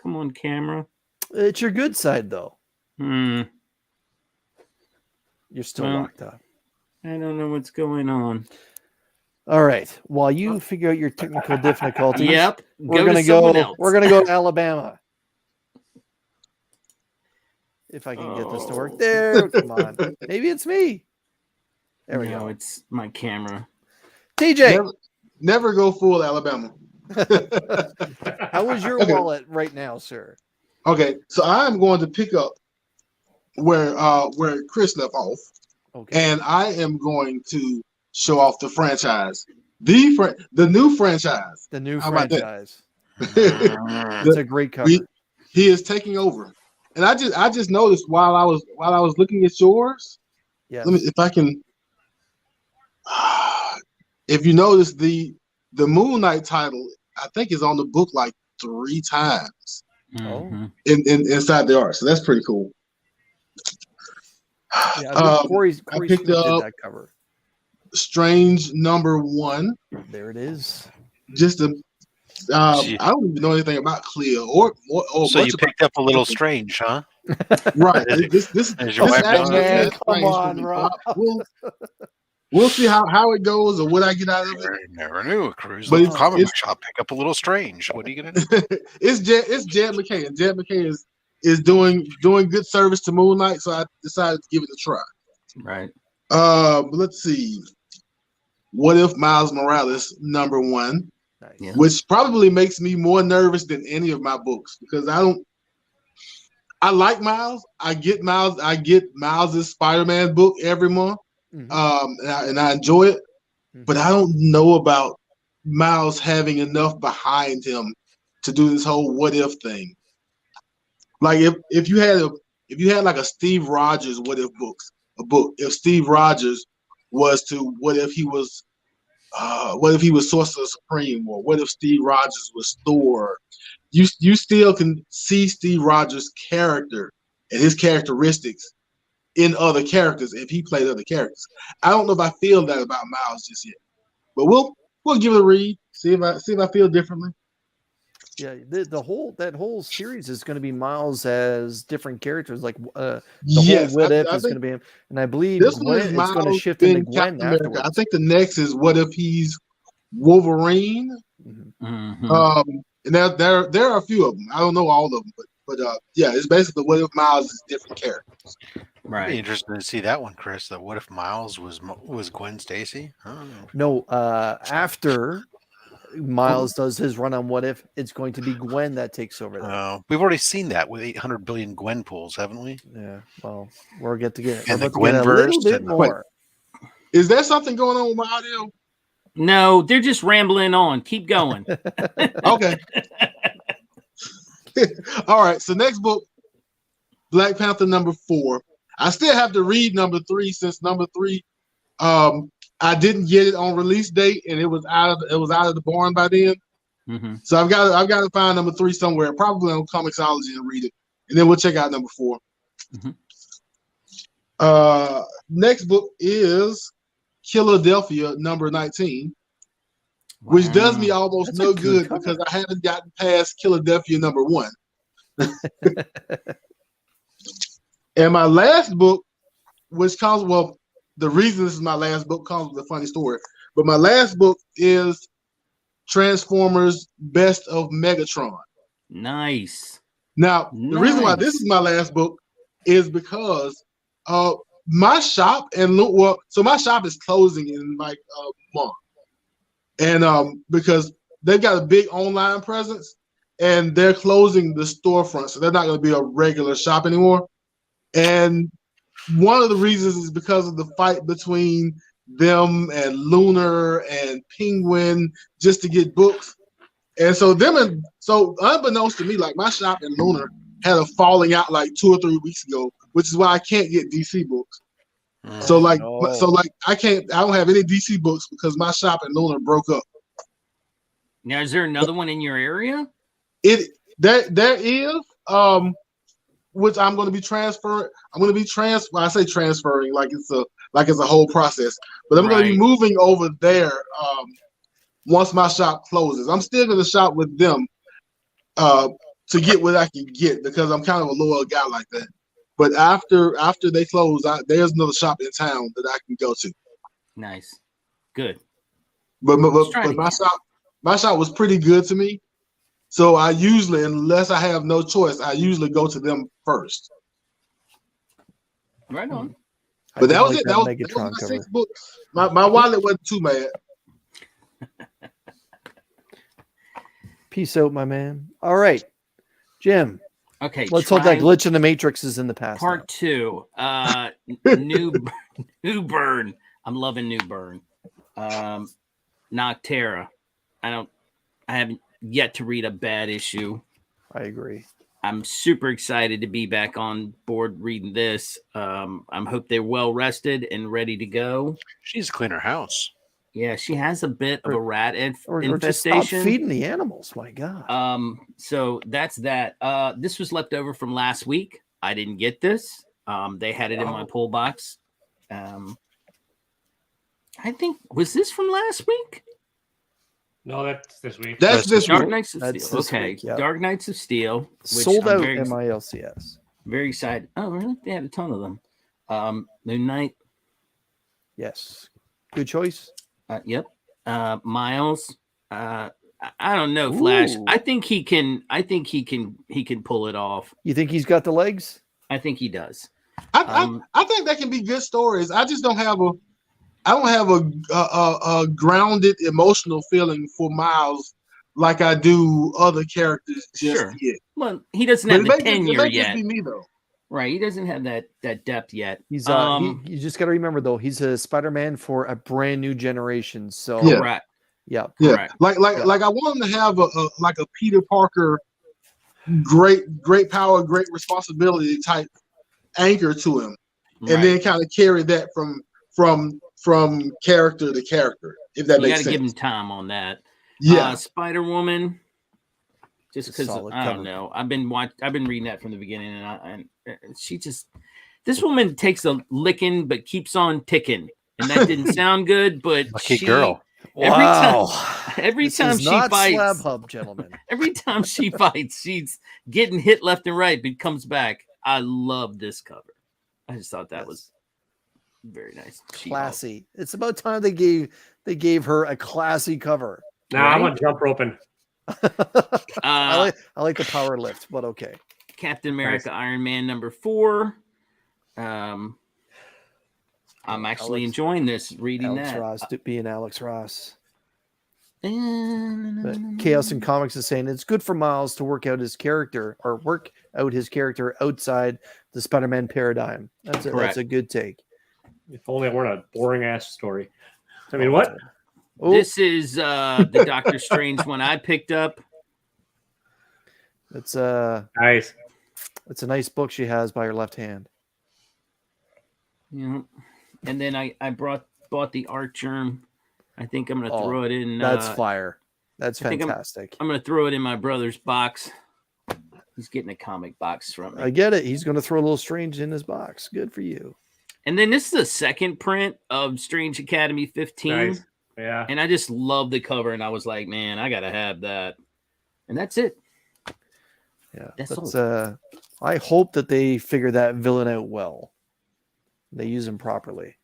Come on, camera. It's your good side, though. You're still locked up. I don't know what's going on. All right. While you figure out your technical difficulties, we're gonna go. We're gonna go to Alabama. If I can get this to work, there. Come on. Maybe it's me. There we go. It's my camera. TJ, never go full Alabama. How was your wallet right now, sir? Okay, so I'm going to pick up where Chris left off, and I am going to show off the franchise, the new franchise. The new franchise. It's a great cover. He is taking over, and I just noticed while I was looking at yours. Yeah. Let me, if I can. If you notice the Moon Knight title, I think is on the book like 3 times. Inside the art, so that's pretty cool. Yeah, Corey I picked up that cover. Strange number 1. There it is. Just I don't even know anything about Clea or so you picked up a little Strange, huh? Right. This actually come on, Rob. We'll see how it goes or what I get out of it. Never knew a cruise to the comic book shop pick up a little Strange. What are you gonna do? It's Jed McKay, and Jed McKay is doing good service to Moon Knight, so I decided to give it a try. Right. Let's see. What If Miles Morales number 1, nice. Which probably makes me more nervous than any of my books because I like Miles. I get Miles's Spider-Man book every month. And I enjoy it, but I don't know about Miles having enough behind him to do this whole what if thing. Like if you had if you had like a Steve Rogers what if book, if Steve Rogers was to what if he was Sorcerer Supreme, or what if Steve Rogers was Thor, you still can see Steve Rogers' character and his characteristics in other characters if he played other characters. I don't know if I feel that about Miles just yet, but we'll give it a read. See if I feel differently. Yeah, that whole series is going to be Miles as different characters. Like the Yes, whole What If I is going to be him, and I believe this one is it's going to Miles shift into in Gwen Captain America. afterwards. I think the next is what if he's Wolverine. And there are a few of them. I don't know all of them, but yeah, it's basically what if Miles is different characters. Right. It'd be interesting to see that one, Chris. That what if Miles was Gwen Stacy? No, after Miles does his run on What If, it's going to be Gwen that takes over. We've already seen that with 800 billion Gwen pools, haven't we? Yeah. Well, we're get to get and the Gwenverse a little bit more. Wait, is there something going on with my audio? No, they're just rambling on. Keep going. Okay. All right. So next book, Black Panther #4. I still have to read #3 since #3. I didn't get it on release date, and it was out of the barn by then. So I've got to find #3 somewhere, probably on Comixology, and read it, and then we'll check out #4. Next book is Philadelphia #19, which does me almost no good because I haven't gotten past Philadelphia #1. And my last book, which comes, well, the reason this is my last book comes with a funny story, but my last book is Transformers Best of Megatron. Nice. Now, the reason why this is my last book is because my shop so my shop is closing in like a month. And because they've got a big online presence and they're closing the storefront, so they're not going to be a regular shop anymore. And one of the reasons is because of the fight between them and Lunar and Penguin just to get books. And so unbeknownst to me, like my shop and Lunar had a falling out like 2 or 3 weeks ago, which is why I can't get DC books. I don't have any DC books because my shop and Lunar broke up. Now, is there another one in your area? There is, which I'm going to be transferring. I say transferring like it's a whole process, but I'm going to be moving over there once my shop closes. I'm still going to shop with them to get what I can get because I'm kind of a loyal guy like that. But after they close, there's another shop in town that I can go to. Nice, good. But my shop was pretty good to me. So I usually, unless I have no choice, I usually go to them first. Right on. But that was it. That was my 6 books. My wallet wasn't too mad. Peace out, my man. All right, Jim. Okay. Let's hope that glitch in the Matrix is in the past. Part 2. New Burn. I'm loving New Burn. Noctera. I haven't yet to read a bad issue. I agree. I'm super excited to be back on board reading this. I hope they're well rested and ready to go. She needs to clean her house. Yeah, she has a bit of a rat infestation. Or just stop feeding the animals. My God. So that's that. This was left over from last week. I didn't get this. They had it in my pull box. I think, was this from last week? No, that's this week. That's this Dark week. Knights of Steel. Okay, week, yeah. Dark Knights of Steel. Sold out MILCS. Very excited. Oh, really? They had a ton of them. Moon Knight. Yes. Good choice. Yep. Miles. I don't know, Flash. Ooh. I think he can pull it off. You think he's got the legs? I think he does. I think that can be good stories. I just don't have a grounded emotional feeling for Miles like I do other characters just yet. Well, he doesn't have the tenure yet. yet. Be me though. Right, he doesn't have that depth yet. He's you just got to remember though, he's a Spider-Man for a brand new generation. So yeah. Right. Yeah. Yeah. Right. Like I want him to have a Peter Parker great power, great responsibility type anchor to him, and then kind of carry that from character to character. If that makes sense. You got to give him time on that. Yeah, Spider-Woman. Just because I cover. don't know, I've been reading that from the beginning, and she just, this woman takes a licking but keeps on ticking, and that didn't sound good. But lucky girl. Every time she fights, Slab Hub, gentlemen. Every time she fights, she's getting hit left and right, but comes back. I love this cover. I just thought that was very nice, classy. It's about time they gave her a classy cover. Nah, right? I'm on jump roping. I like the power lift, but okay. Captain America, Iron Man #4. I'm actually enjoying this reading Alex that. Ross being Alex Ross. But Chaos in Comics is saying it's good for Miles to work out his character outside the Spider-Man paradigm. That's a good take. If only it weren't a boring ass story. I mean, what? Oh. This is the Doctor Strange one I picked up. It's nice. It's a nice book she has by her left hand. Yeah. And then I bought the Art Germ. I think I'm gonna throw it in. That's fire. That's fantastic. I'm gonna throw it in my brother's box. He's getting a comic box from me. I get it. He's gonna throw a little Strange in his box. Good for you. And then this is the second print of Strange Academy 15. Nice. Yeah. And I just love the cover, and I was like, man, I gotta have that. And that's it. Yeah. I hope that they figure that villain out well. They use him properly.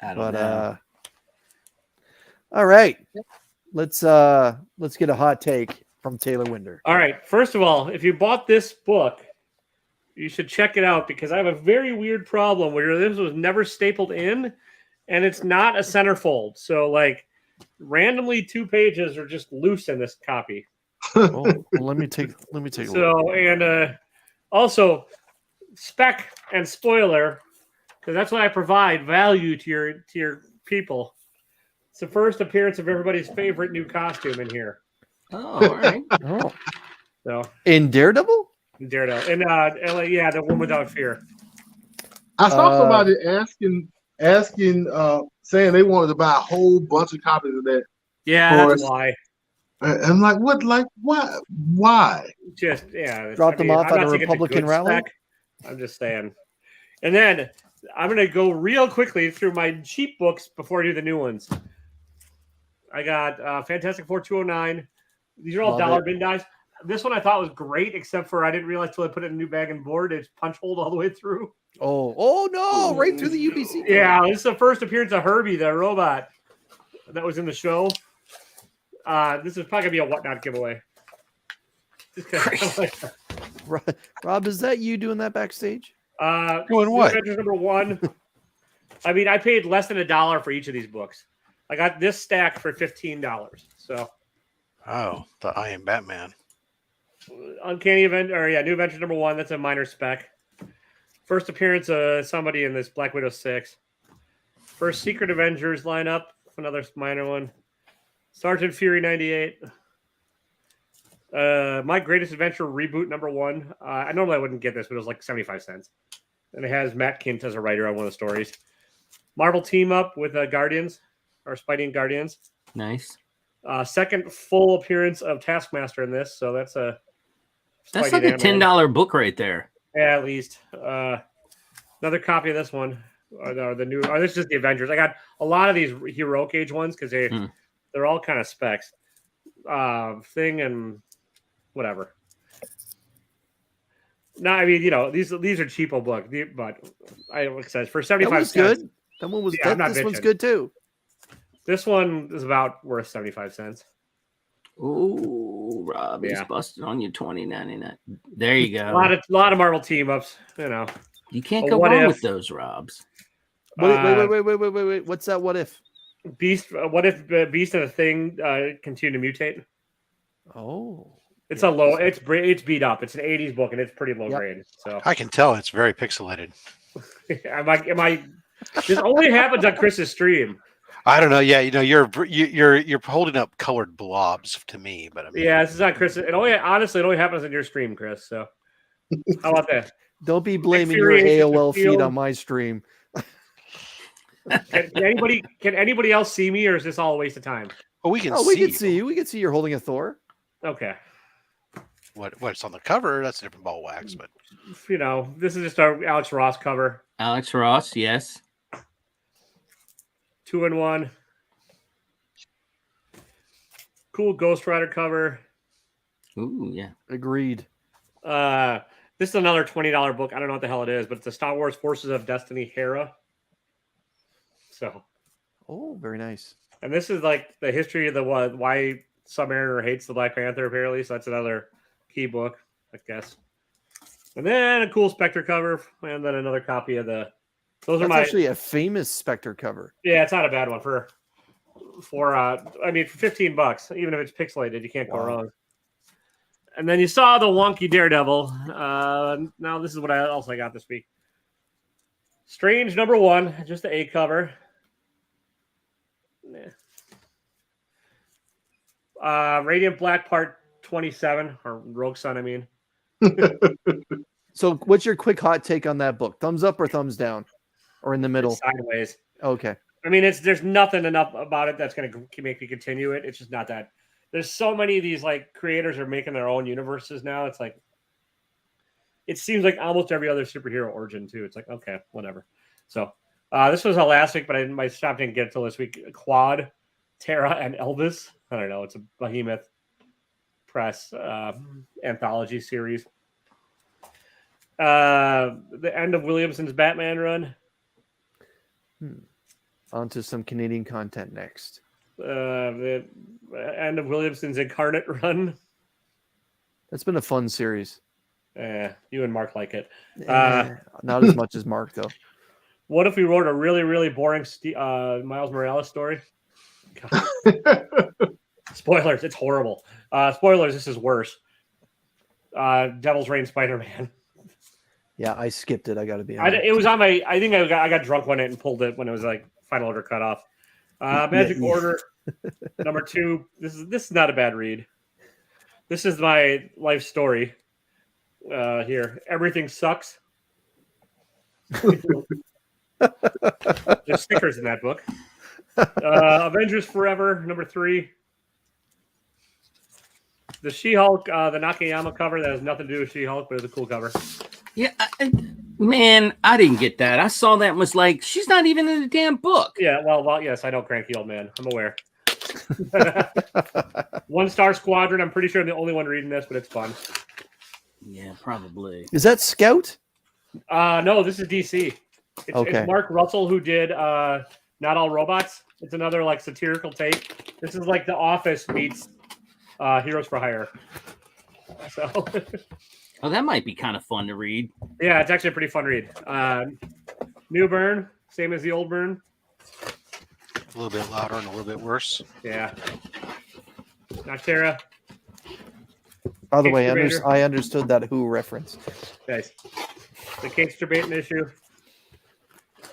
I don't know. All right. Let's get a hot take from Taylor Winder. All right. First of all, if you bought this book, you should check it out because I have a very weird problem where this was never stapled in and it's not a centerfold. So like randomly 2 pages are just loose in this copy. Well, let me take a look. So, and also spec and spoiler, because that's what I provide value to your people. It's the first appearance of everybody's favorite new costume in here. Oh, all right. So in Daredevil? Daredevil. And the Woman Without Fear. I saw somebody asking, saying they wanted to buy a whole bunch of copies of that. Yeah, that's why. I'm like, what? Like, what? Why? Just drop them off at a Republican rally. I'm just saying. And then I'm gonna go real quickly through my cheap books before I do the new ones. I got Fantastic Four 209. These are all dollar bin dies. This one I thought was great, except for I didn't realize till I put it in a new bag and board. It's punch holed all the way through. Oh no! Right through the UBC. Yeah, this is the first appearance of Herbie, the robot that was in the show. This is probably gonna be a whatnot giveaway. Rob, is that you doing that backstage? Doing what? Adventures #1. I mean, I paid less than $1 for each of these books. I got this stack for $15. So. Oh, the I Am Batman. Uncanny Event, New Adventures #1. That's a minor spec. First appearance of somebody in this Black Widow 6. First Secret Avengers lineup, another minor one. Sergeant Fury 98. My Greatest Adventure reboot #1. I normally wouldn't get this, but it was like 75 cents. And it has Matt Kint as a writer on one of the stories. Marvel team up with Guardians, or Spidey and Guardians. Nice. Second full appearance of Taskmaster in this, so that's a that's like a $10 book right there. Yeah, at least. Another copy of this one, or the new. Or this is just the Avengers. I got a lot of these Heroic Age ones because they're all kind of specs. Thing and whatever. No, I mean, these are cheapo books, but I said for 75 cents. Good. That one was. Yeah, this one's good too. This one is about worth 75 cents. Ooh, Rob is busted on you $20.99. There you go. A lot of Marvel team ups. You can't go wrong with those, Robs. Wait. What's that? What if? Beast? What if Beast and the Thing continue to mutate? Oh, it's a low. It's beat up. It's an '80s book and it's pretty low grade. So I can tell it's very pixelated. Am I? This only happens on Chris's stream. I don't know. Yeah, you're holding up colored blobs to me, but I mean, yeah, this is on Chris. It only happens on your stream, Chris. So How about that? Don't be blaming your Infuriation AOL feed Field. on my stream. Can anybody else see me, or is this all a waste of time? Oh, we can Oh, see. we can see you. We can see you're holding a Thor. Okay. What's on the cover? That's a different ball of wax, but This is just our Alex Ross cover. Alex Ross, yes. 2-in-1. Cool Ghost Rider cover. Ooh, yeah. Agreed. This is another $20 book. I don't know what the hell it is, but it's the Star Wars Forces of Destiny Hera. So. Oh, very nice. And this is like the history of why Submariner hates the Black Panther, apparently. So that's another key book, I guess. And then a cool Spectre cover, and then another copy of the. Those That's are actually a famous Spectre cover. Yeah, it's not a bad one for $15, even if it's pixelated, you can't go wrong. And then you saw the wonky Daredevil. Now this is what I got this week. Strange #1, just the A cover. Radiant Black Part 27, or Rogue Sun, I mean. So what's your quick hot take on that book? Thumbs up or thumbs down? Or in the middle? It's sideways. Okay. I mean, there's nothing enough about it that's going to make me continue it. It's just not that. There's so many of these like creators are making their own universes now. It's like, it seems like almost every other superhero origin too. It's like, okay, whatever. So this was last week, but my shop didn't get it till this week. Quad, Terra, and Elvis. I don't know. It's a Behemoth Press anthology series. The end of Williamson's Batman run. On to some Canadian content next. The end of Williamson's Incarnate run. That's been a fun series. You and Mark like it. Not as much as Mark, though. What if we wrote a really, really boring Miles Morales story? Spoilers, it's horrible. Spoilers, this is worse. Devil's Reign Spider-Man. Yeah, I skipped it. I got to be honest. It was on my. I think I got drunk on it and pulled it when it was like final order cut off. Magic Order #2. This is not a bad read. This is my life story. Here, everything sucks. There's stickers in that book. Avengers Forever #3. The She-Hulk, the Nakayama cover that has nothing to do with She-Hulk, but it's a cool cover. Yeah, man, I didn't get that. I saw that and was like, she's not even in the damn book. Yeah, well, yes, I know, cranky old man. I'm aware. 1-Star Squadron. I'm pretty sure I'm the only one reading this, but it's fun. Yeah, probably. Is that Scout? No, this is DC. Okay. It's Mark Russell who did Not All Robots. It's another like satirical take. This is like The Office meets Heroes for Hire. So. Oh, that might be kind of fun to read. Yeah, it's actually a pretty fun read. New Burn, same as the old Burn. a little bit louder and a little bit worse. Yeah. Noctera. By the way, I understood that Who reference. Nice. The Kingster Baiting issue.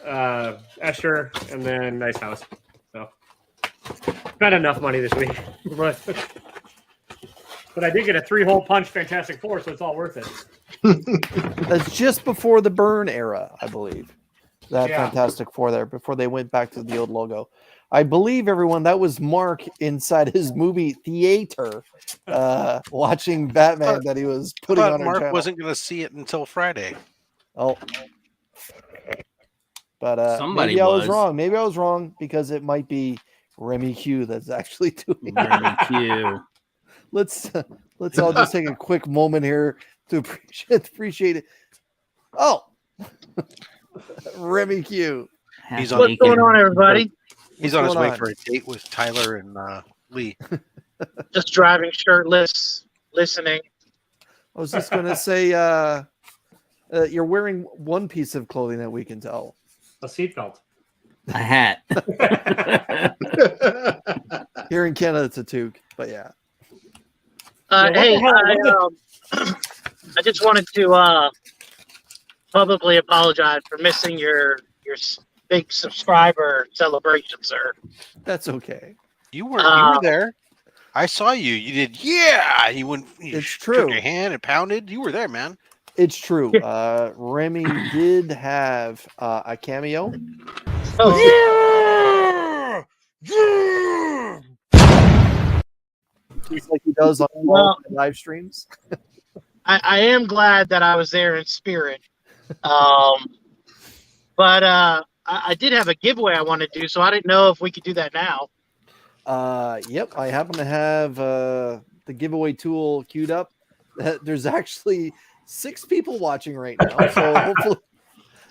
Escher, and then Nice House. So, not enough money this week. But I did get a 3-hole punch Fantastic Four, so it's all worth it. That's just before the Burn era, I believe. That Yeah. Fantastic Four there, before they went back to the old logo. I believe, everyone, that was Mark inside his movie theater watching Batman that he was putting on our Mark channel. wasn't going to see it until Friday. Oh. But Somebody maybe I was was. wrong. Maybe I was wrong because it might be Remy Q that's actually doing Remy Q. Let's all just take a quick moment here to appreciate it. Oh, Remy Q. He's What's going on, everybody? He's on his way on? for a date with Tyler and Lee. Just driving shirtless, listening. I was just going to say, you're wearing one piece of clothing that we can tell. A seatbelt. A hat. Here in Canada, it's a toque, but yeah. Hey, I just wanted to publicly apologize for missing your big subscriber celebration, sir. That's okay. You were there. I saw you. You did, yeah. You went. You It's shook true. your hand and pounded. You were there, man. It's true. Remy did have a cameo. Oh, Just like he does on all Well- my live streams. I am glad that I was there in spirit. But I did have a giveaway I want to do, so I didn't know if we could do that now. Yep, I happen to have the giveaway tool queued up. There's actually 6 people watching right now, so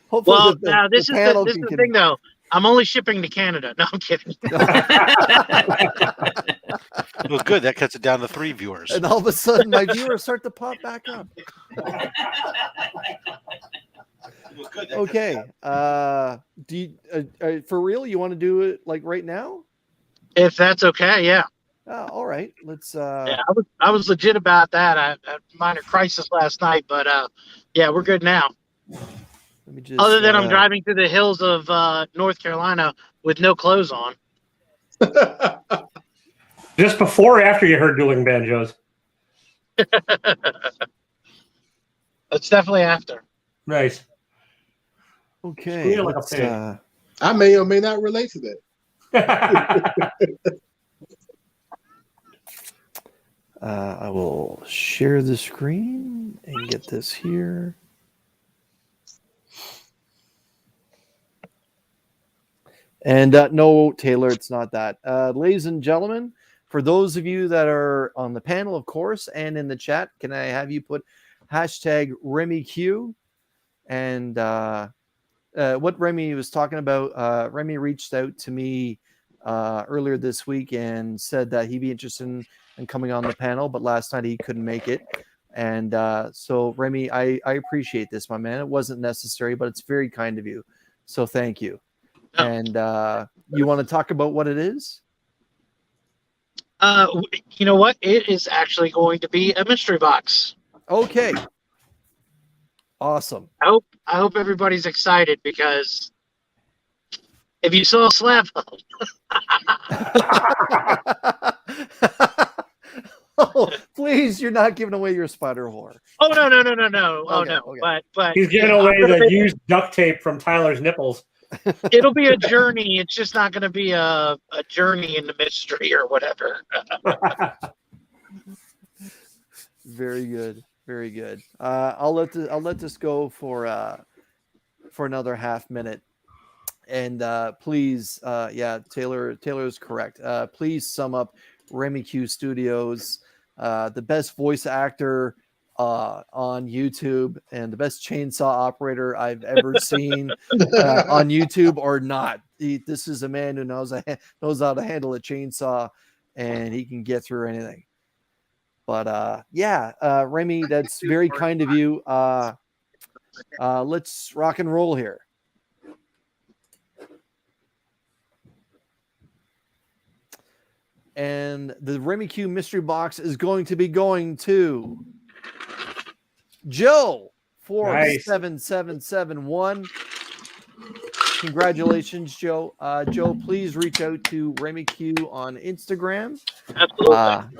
hopefully Well, the now this is panel the thing, though. I'm only shipping to Canada. No, I'm kidding. Well, good. That cuts it down to 3 viewers. And all of a sudden, my viewers start to pop back up. Okay. Do you, for real? You want to do it like right now? If that's okay, yeah. All right. Let's. Yeah, I was legit about that. I had a minor crisis last night, but yeah, we're good now. Let me just. Other than I'm driving through the hills of North Carolina with no clothes on. Just before or after you heard dueling banjos? It's definitely after. Nice. Okay. Squeal like a let's, pig. I may or may not relate to that. I will share the screen and get this here. And no, Taylor, it's not that. Ladies and gentlemen, for those of you that are on the panel, of course, and in the chat, can I have you put hashtag RemyQ? And what Remy was talking about, Remy reached out to me earlier this week and said that he'd be interested in coming on the panel, but last night he couldn't make it. And so, Remy, I appreciate this, my man. It wasn't necessary, but it's very kind of you. So thank you. Oh. And you want to talk about what it is? You know what? It is actually going to be a mystery box. Okay. Awesome. I hope everybody's excited, because if you saw Slap, Oh, please, you're not giving away your spider whore. oh no. Oh Okay, no. okay. But He's giving away the used duct tape from Tyler's nipples. it'll be a journey. It's just not going to be a journey into mystery or whatever. Very good. Very good. I'll let this go for another half minute. And please, yeah, Taylor is correct. Please sum up Remy Q Studios, the best voice actor on YouTube and the best chainsaw operator I've ever seen on YouTube or not. This is a man who knows how to handle a chainsaw, and he can get through anything. But yeah, Remy, that's very kind of you. Let's rock and roll here. And the Remy Q mystery box is going to be going to Joe 47771. Congratulations, Joe. Joe, please reach out to Remy Q on Instagram. Absolutely.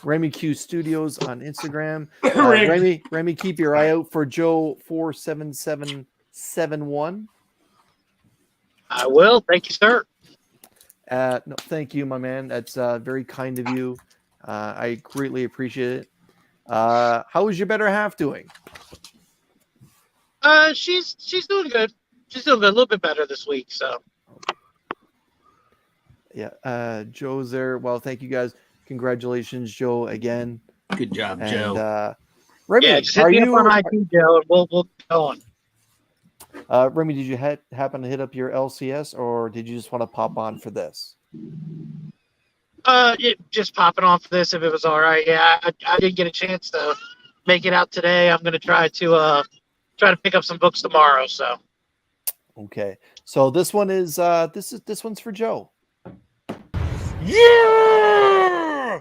Remy Q Studios on Instagram. Rigged. Remy, keep your eye out for Joe 47771. I will. Thank you, sir. No, thank you, my man. That's very kind of you. I greatly appreciate it. How is your better half doing? She's doing good. She's doing good. A little bit better this week. So yeah, Joe's there. Well, thank you guys. Congratulations, Joe, again. Good job, And, Joe. Remy, yeah, just hit me up on IT, Joe, and we'll go on. Remy, did you happen to hit up your LCS, or did you just want to pop on for this? Just popping on for this if it was all right. Yeah, I didn't get a chance to make it out today. I'm gonna try to pick up some books tomorrow. So Okay, so this one is this one's for Joe. Yeah!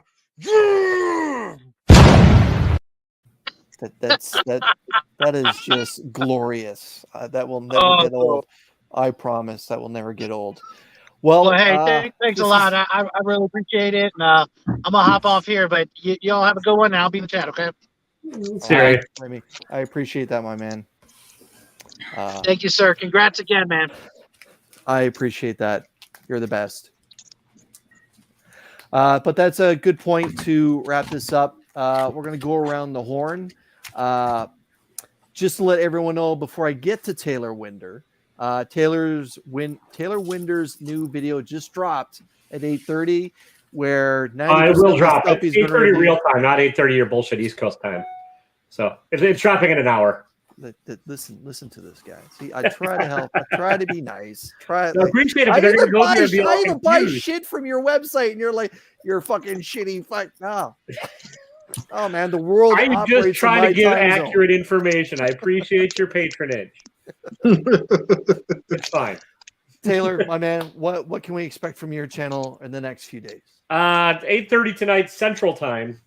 That is just glorious. That will never get old. I promise that will never get old. Well, hey, thanks a lot. I really appreciate it. And I'm gonna hop off here, but y'all have a good one. And I'll be in the chat. Okay. Siri. I appreciate that, my man. Thank you, sir. Congrats again, man. I appreciate that. You're the best. But that's a good point to wrap this up. We're going to go around the horn. Just to let everyone know before I get to Taylor Winder, Taylor Winder's new video just dropped at 8:30, where 90% it will of the drop stuff at he's going 8:30 to real time, not 8:30 your bullshit East Coast time. So it's dropping in an hour. Listen to this guy. See, I try to help. I try to be nice. I appreciate it, but they're going to go there and be all I even buy confused. shit from your website, and you're like, you're fucking shitty. Fuck no. Oh man, the world. I'm just operates in trying my to give time zone. accurate information. I appreciate your patronage. It's fine. Taylor, my man, what can we expect from your channel in the next few days? 8:30 tonight Central Time.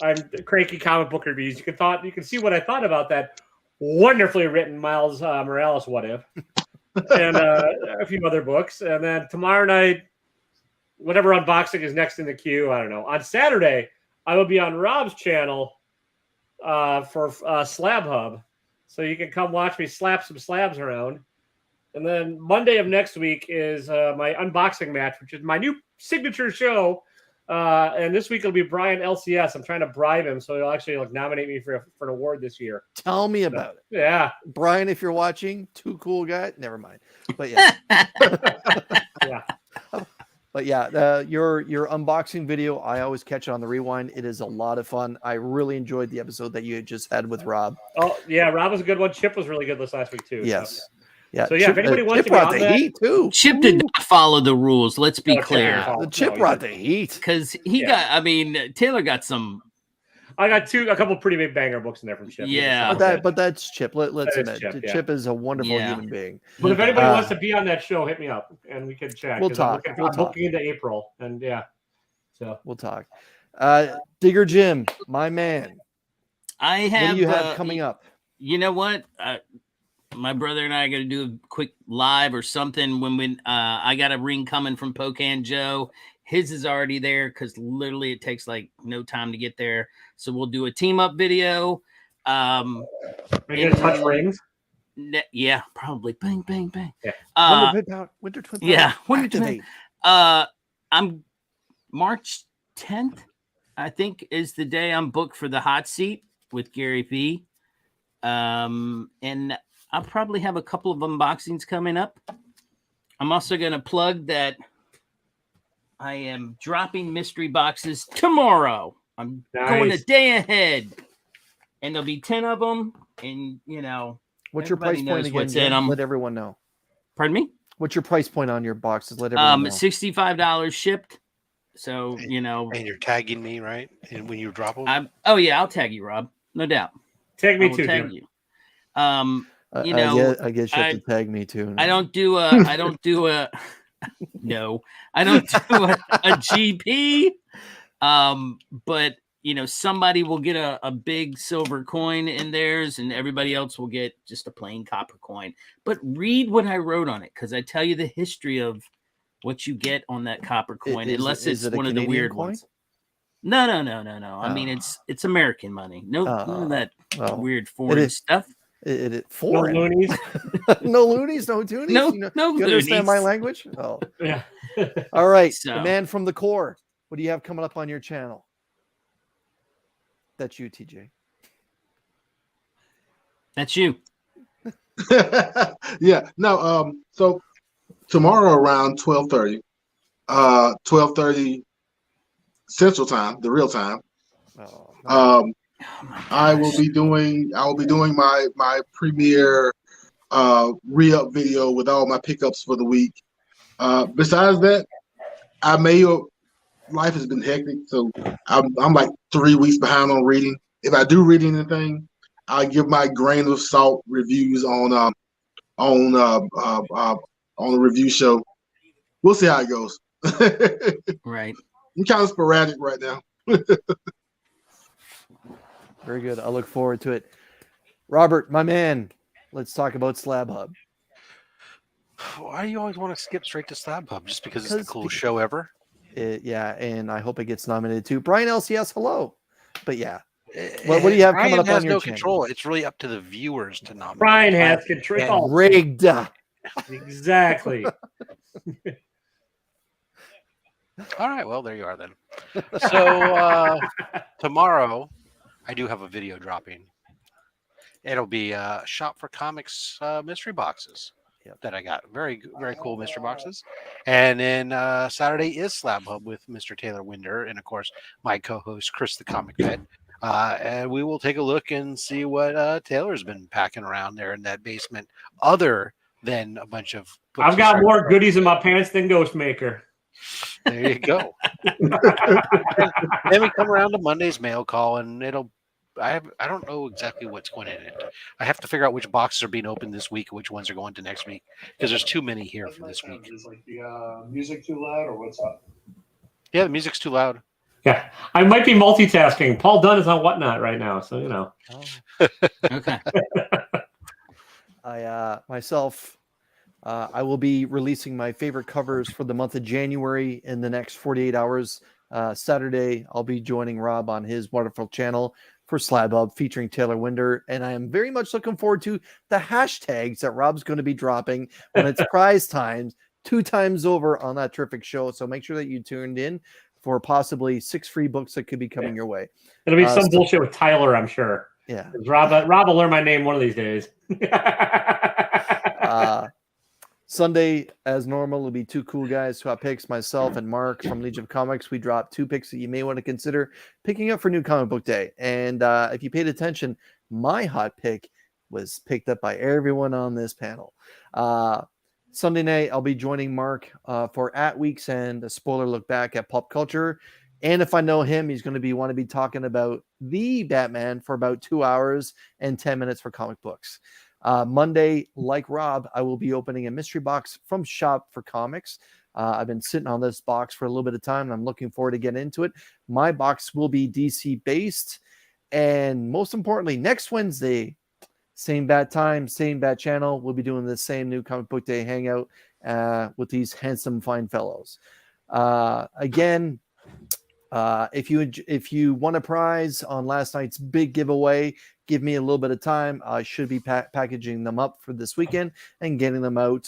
I'm cranky comic book reviews. You can see what I thought about that wonderfully written Miles Morales What If, and a few other books. And then tomorrow night, whatever unboxing is next in the queue, I don't know. On Saturday, I will be on Rob's channel for Slab Hub, so you can come watch me slap some slabs around. And then Monday of next week is my unboxing match, which is my new signature show. And this week it'll be Brian LCS. I'm trying to bribe him so he'll actually nominate me for an award this year. Tell me about it. Yeah. Brian, if you're watching, too cool guy. Never mind. But yeah. Yeah. But yeah, your unboxing video, I always catch it on the rewind. It is a lot of fun. I really enjoyed the episode that you had just had with Rob. Oh yeah, Rob was a good one. Chip was really good this last week too. Yes. So. Yeah. So yeah, if anybody wants Chip to be brought on the that, heat too. Chip did not follow the rules. Let's be clear. The Chip brought the heat because he got. I mean, Taylor got some. I got a couple pretty big banger books in there from Chip. Yeah, but that's Chip. Let's admit, Chip is a wonderful human being. But if anybody wants to be on that show, hit me up and we can chat. We'll talk. I'm booking into April, and yeah, so we'll talk. Digger Jim, my man. I have. What do you have coming up? You know what? My brother and I are going to do a quick live or something when I got a ring coming from Pocan Joe. His is already there because literally it takes like no time to get there. So we'll do a team up video. Are you going to touch rings? Yeah, probably. Bang, bang, bang. Yeah. Winter Twin. Yeah. Winter Twin. I'm March 10th, I think, is the day I'm booked for the hot seat with Gary V. And I'll probably have a couple of unboxings coming up. I'm also going to plug that I am dropping mystery boxes tomorrow. I'm going a day ahead, and there'll be 10 of them. And what's your price point again? Let everyone know. Pardon me? What's your price point on your boxes? Let everyone know. $65 shipped. So and you're tagging me, right? And when you drop them, I'll tag you, Rob. No doubt. Tag me too. Tag you. I guess you have to tag me too. No. I don't do a GP. But somebody will get a big silver coin in theirs and everybody else will get just a plain copper coin. But read what I wrote on it, because I tell you the history of what you get on that copper coin, unless it's one of the weird ones. No. I mean, it's American money. None of that weird foreign stuff. Foreign. No loonies. No loonies, no toonies. No you understand my language? Oh. Yeah. All right. The man from the core. What do you have coming up on your channel? That's you, TJ. That's you. Yeah. No. So tomorrow around 12:30, 12:30 Central Time, the real time. I will be doing my premiere re-up video with all my pickups for the week. Besides that, life has been hectic, so I'm like 3 weeks behind on reading. If I do read anything, I'll give my grain of salt reviews on the review show. We'll see how it goes. Right. I'm kind of sporadic right now. Very good. I look forward to it. Robert, my man, let's talk about Slab Hub. Why do you always want to skip straight to Slab Hub? Just because it's the coolest show ever? Yeah, and I hope it gets nominated too. Brian LCS, hello. But yeah, What do you have Brian coming up has on your no channel? control. It's really up to the viewers to nominate. Brian has control. It's Yeah. all Rigged. exactly. All right, well, there you are then. So tomorrow, I do have a video dropping. It'll be Shop for Comics mystery boxes that I got. Very cool mystery boxes. And then Saturday is Slab Hub with Mr. Taylor Winder and, of course, my co-host, Chris the Comic Vet. And we will take a look and see what Taylor's been packing around there in that basement, other than a bunch of books. I've got more goodies in my pants than Ghostmaker. There you go. Then we come around to Monday's mail call, and I don't know exactly what's going in it. I have to figure out which boxes are being opened this week, which ones are going to next week, because there's too many here for this week. Is like the music too loud, or what's up? Yeah, the music's too loud. Yeah, I might be multitasking. Paul Dunn is on Whatnot right now, so you know. Okay. I will be releasing my favorite covers for the month of January in the next 48 hours. Saturday, I'll be joining Rob on his wonderful channel for Slab Hub featuring Taylor Winder. And I am very much looking forward to the hashtags that Rob's going to be dropping when it's prize times 2 times over on that terrific show. So make sure that you tuned in for possibly 6 free books that could be coming your way. It'll be some bullshit with Tyler, I'm sure. Yeah. Rob will learn my name one of these days. Sunday, as normal, will be 2 cool guys swap picks. Myself and Mark from Legion of Comics. We dropped 2 picks that you may want to consider picking up for New Comic Book Day. And if you paid attention, my hot pick was picked up by everyone on this panel. Sunday night, I'll be joining Mark for At Week's End, a spoiler look back at pop culture. And if I know him, he's going to want to be talking about the Batman for about 2 hours and 10 minutes for comic books. Monday, like Rob, I will be opening a mystery box from Shop for Comics. I've been sitting on this box for a little bit of time, and I'm looking forward to getting into it. My box will be DC based. And most importantly, next Wednesday, same bat time, same bat channel, we'll be doing the same New Comic Book Day hangout with these handsome, fine fellows. Again, if you won a prize on last night's big giveaway, give me a little bit of time. I should be packaging them up for this weekend and getting them out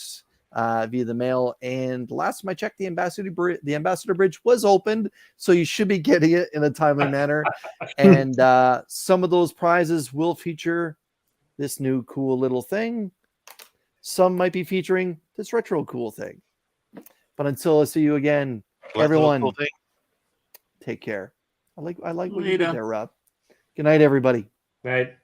via the mail. And last time I checked, the Ambassador Bridge was opened, so you should be getting it in a timely manner. And some of those prizes will feature this new cool little thing. Some might be featuring this retro cool thing. But until I see you again, everyone. Cool thing. Take care. I like what you did there, Rob. Good night, everybody. Right.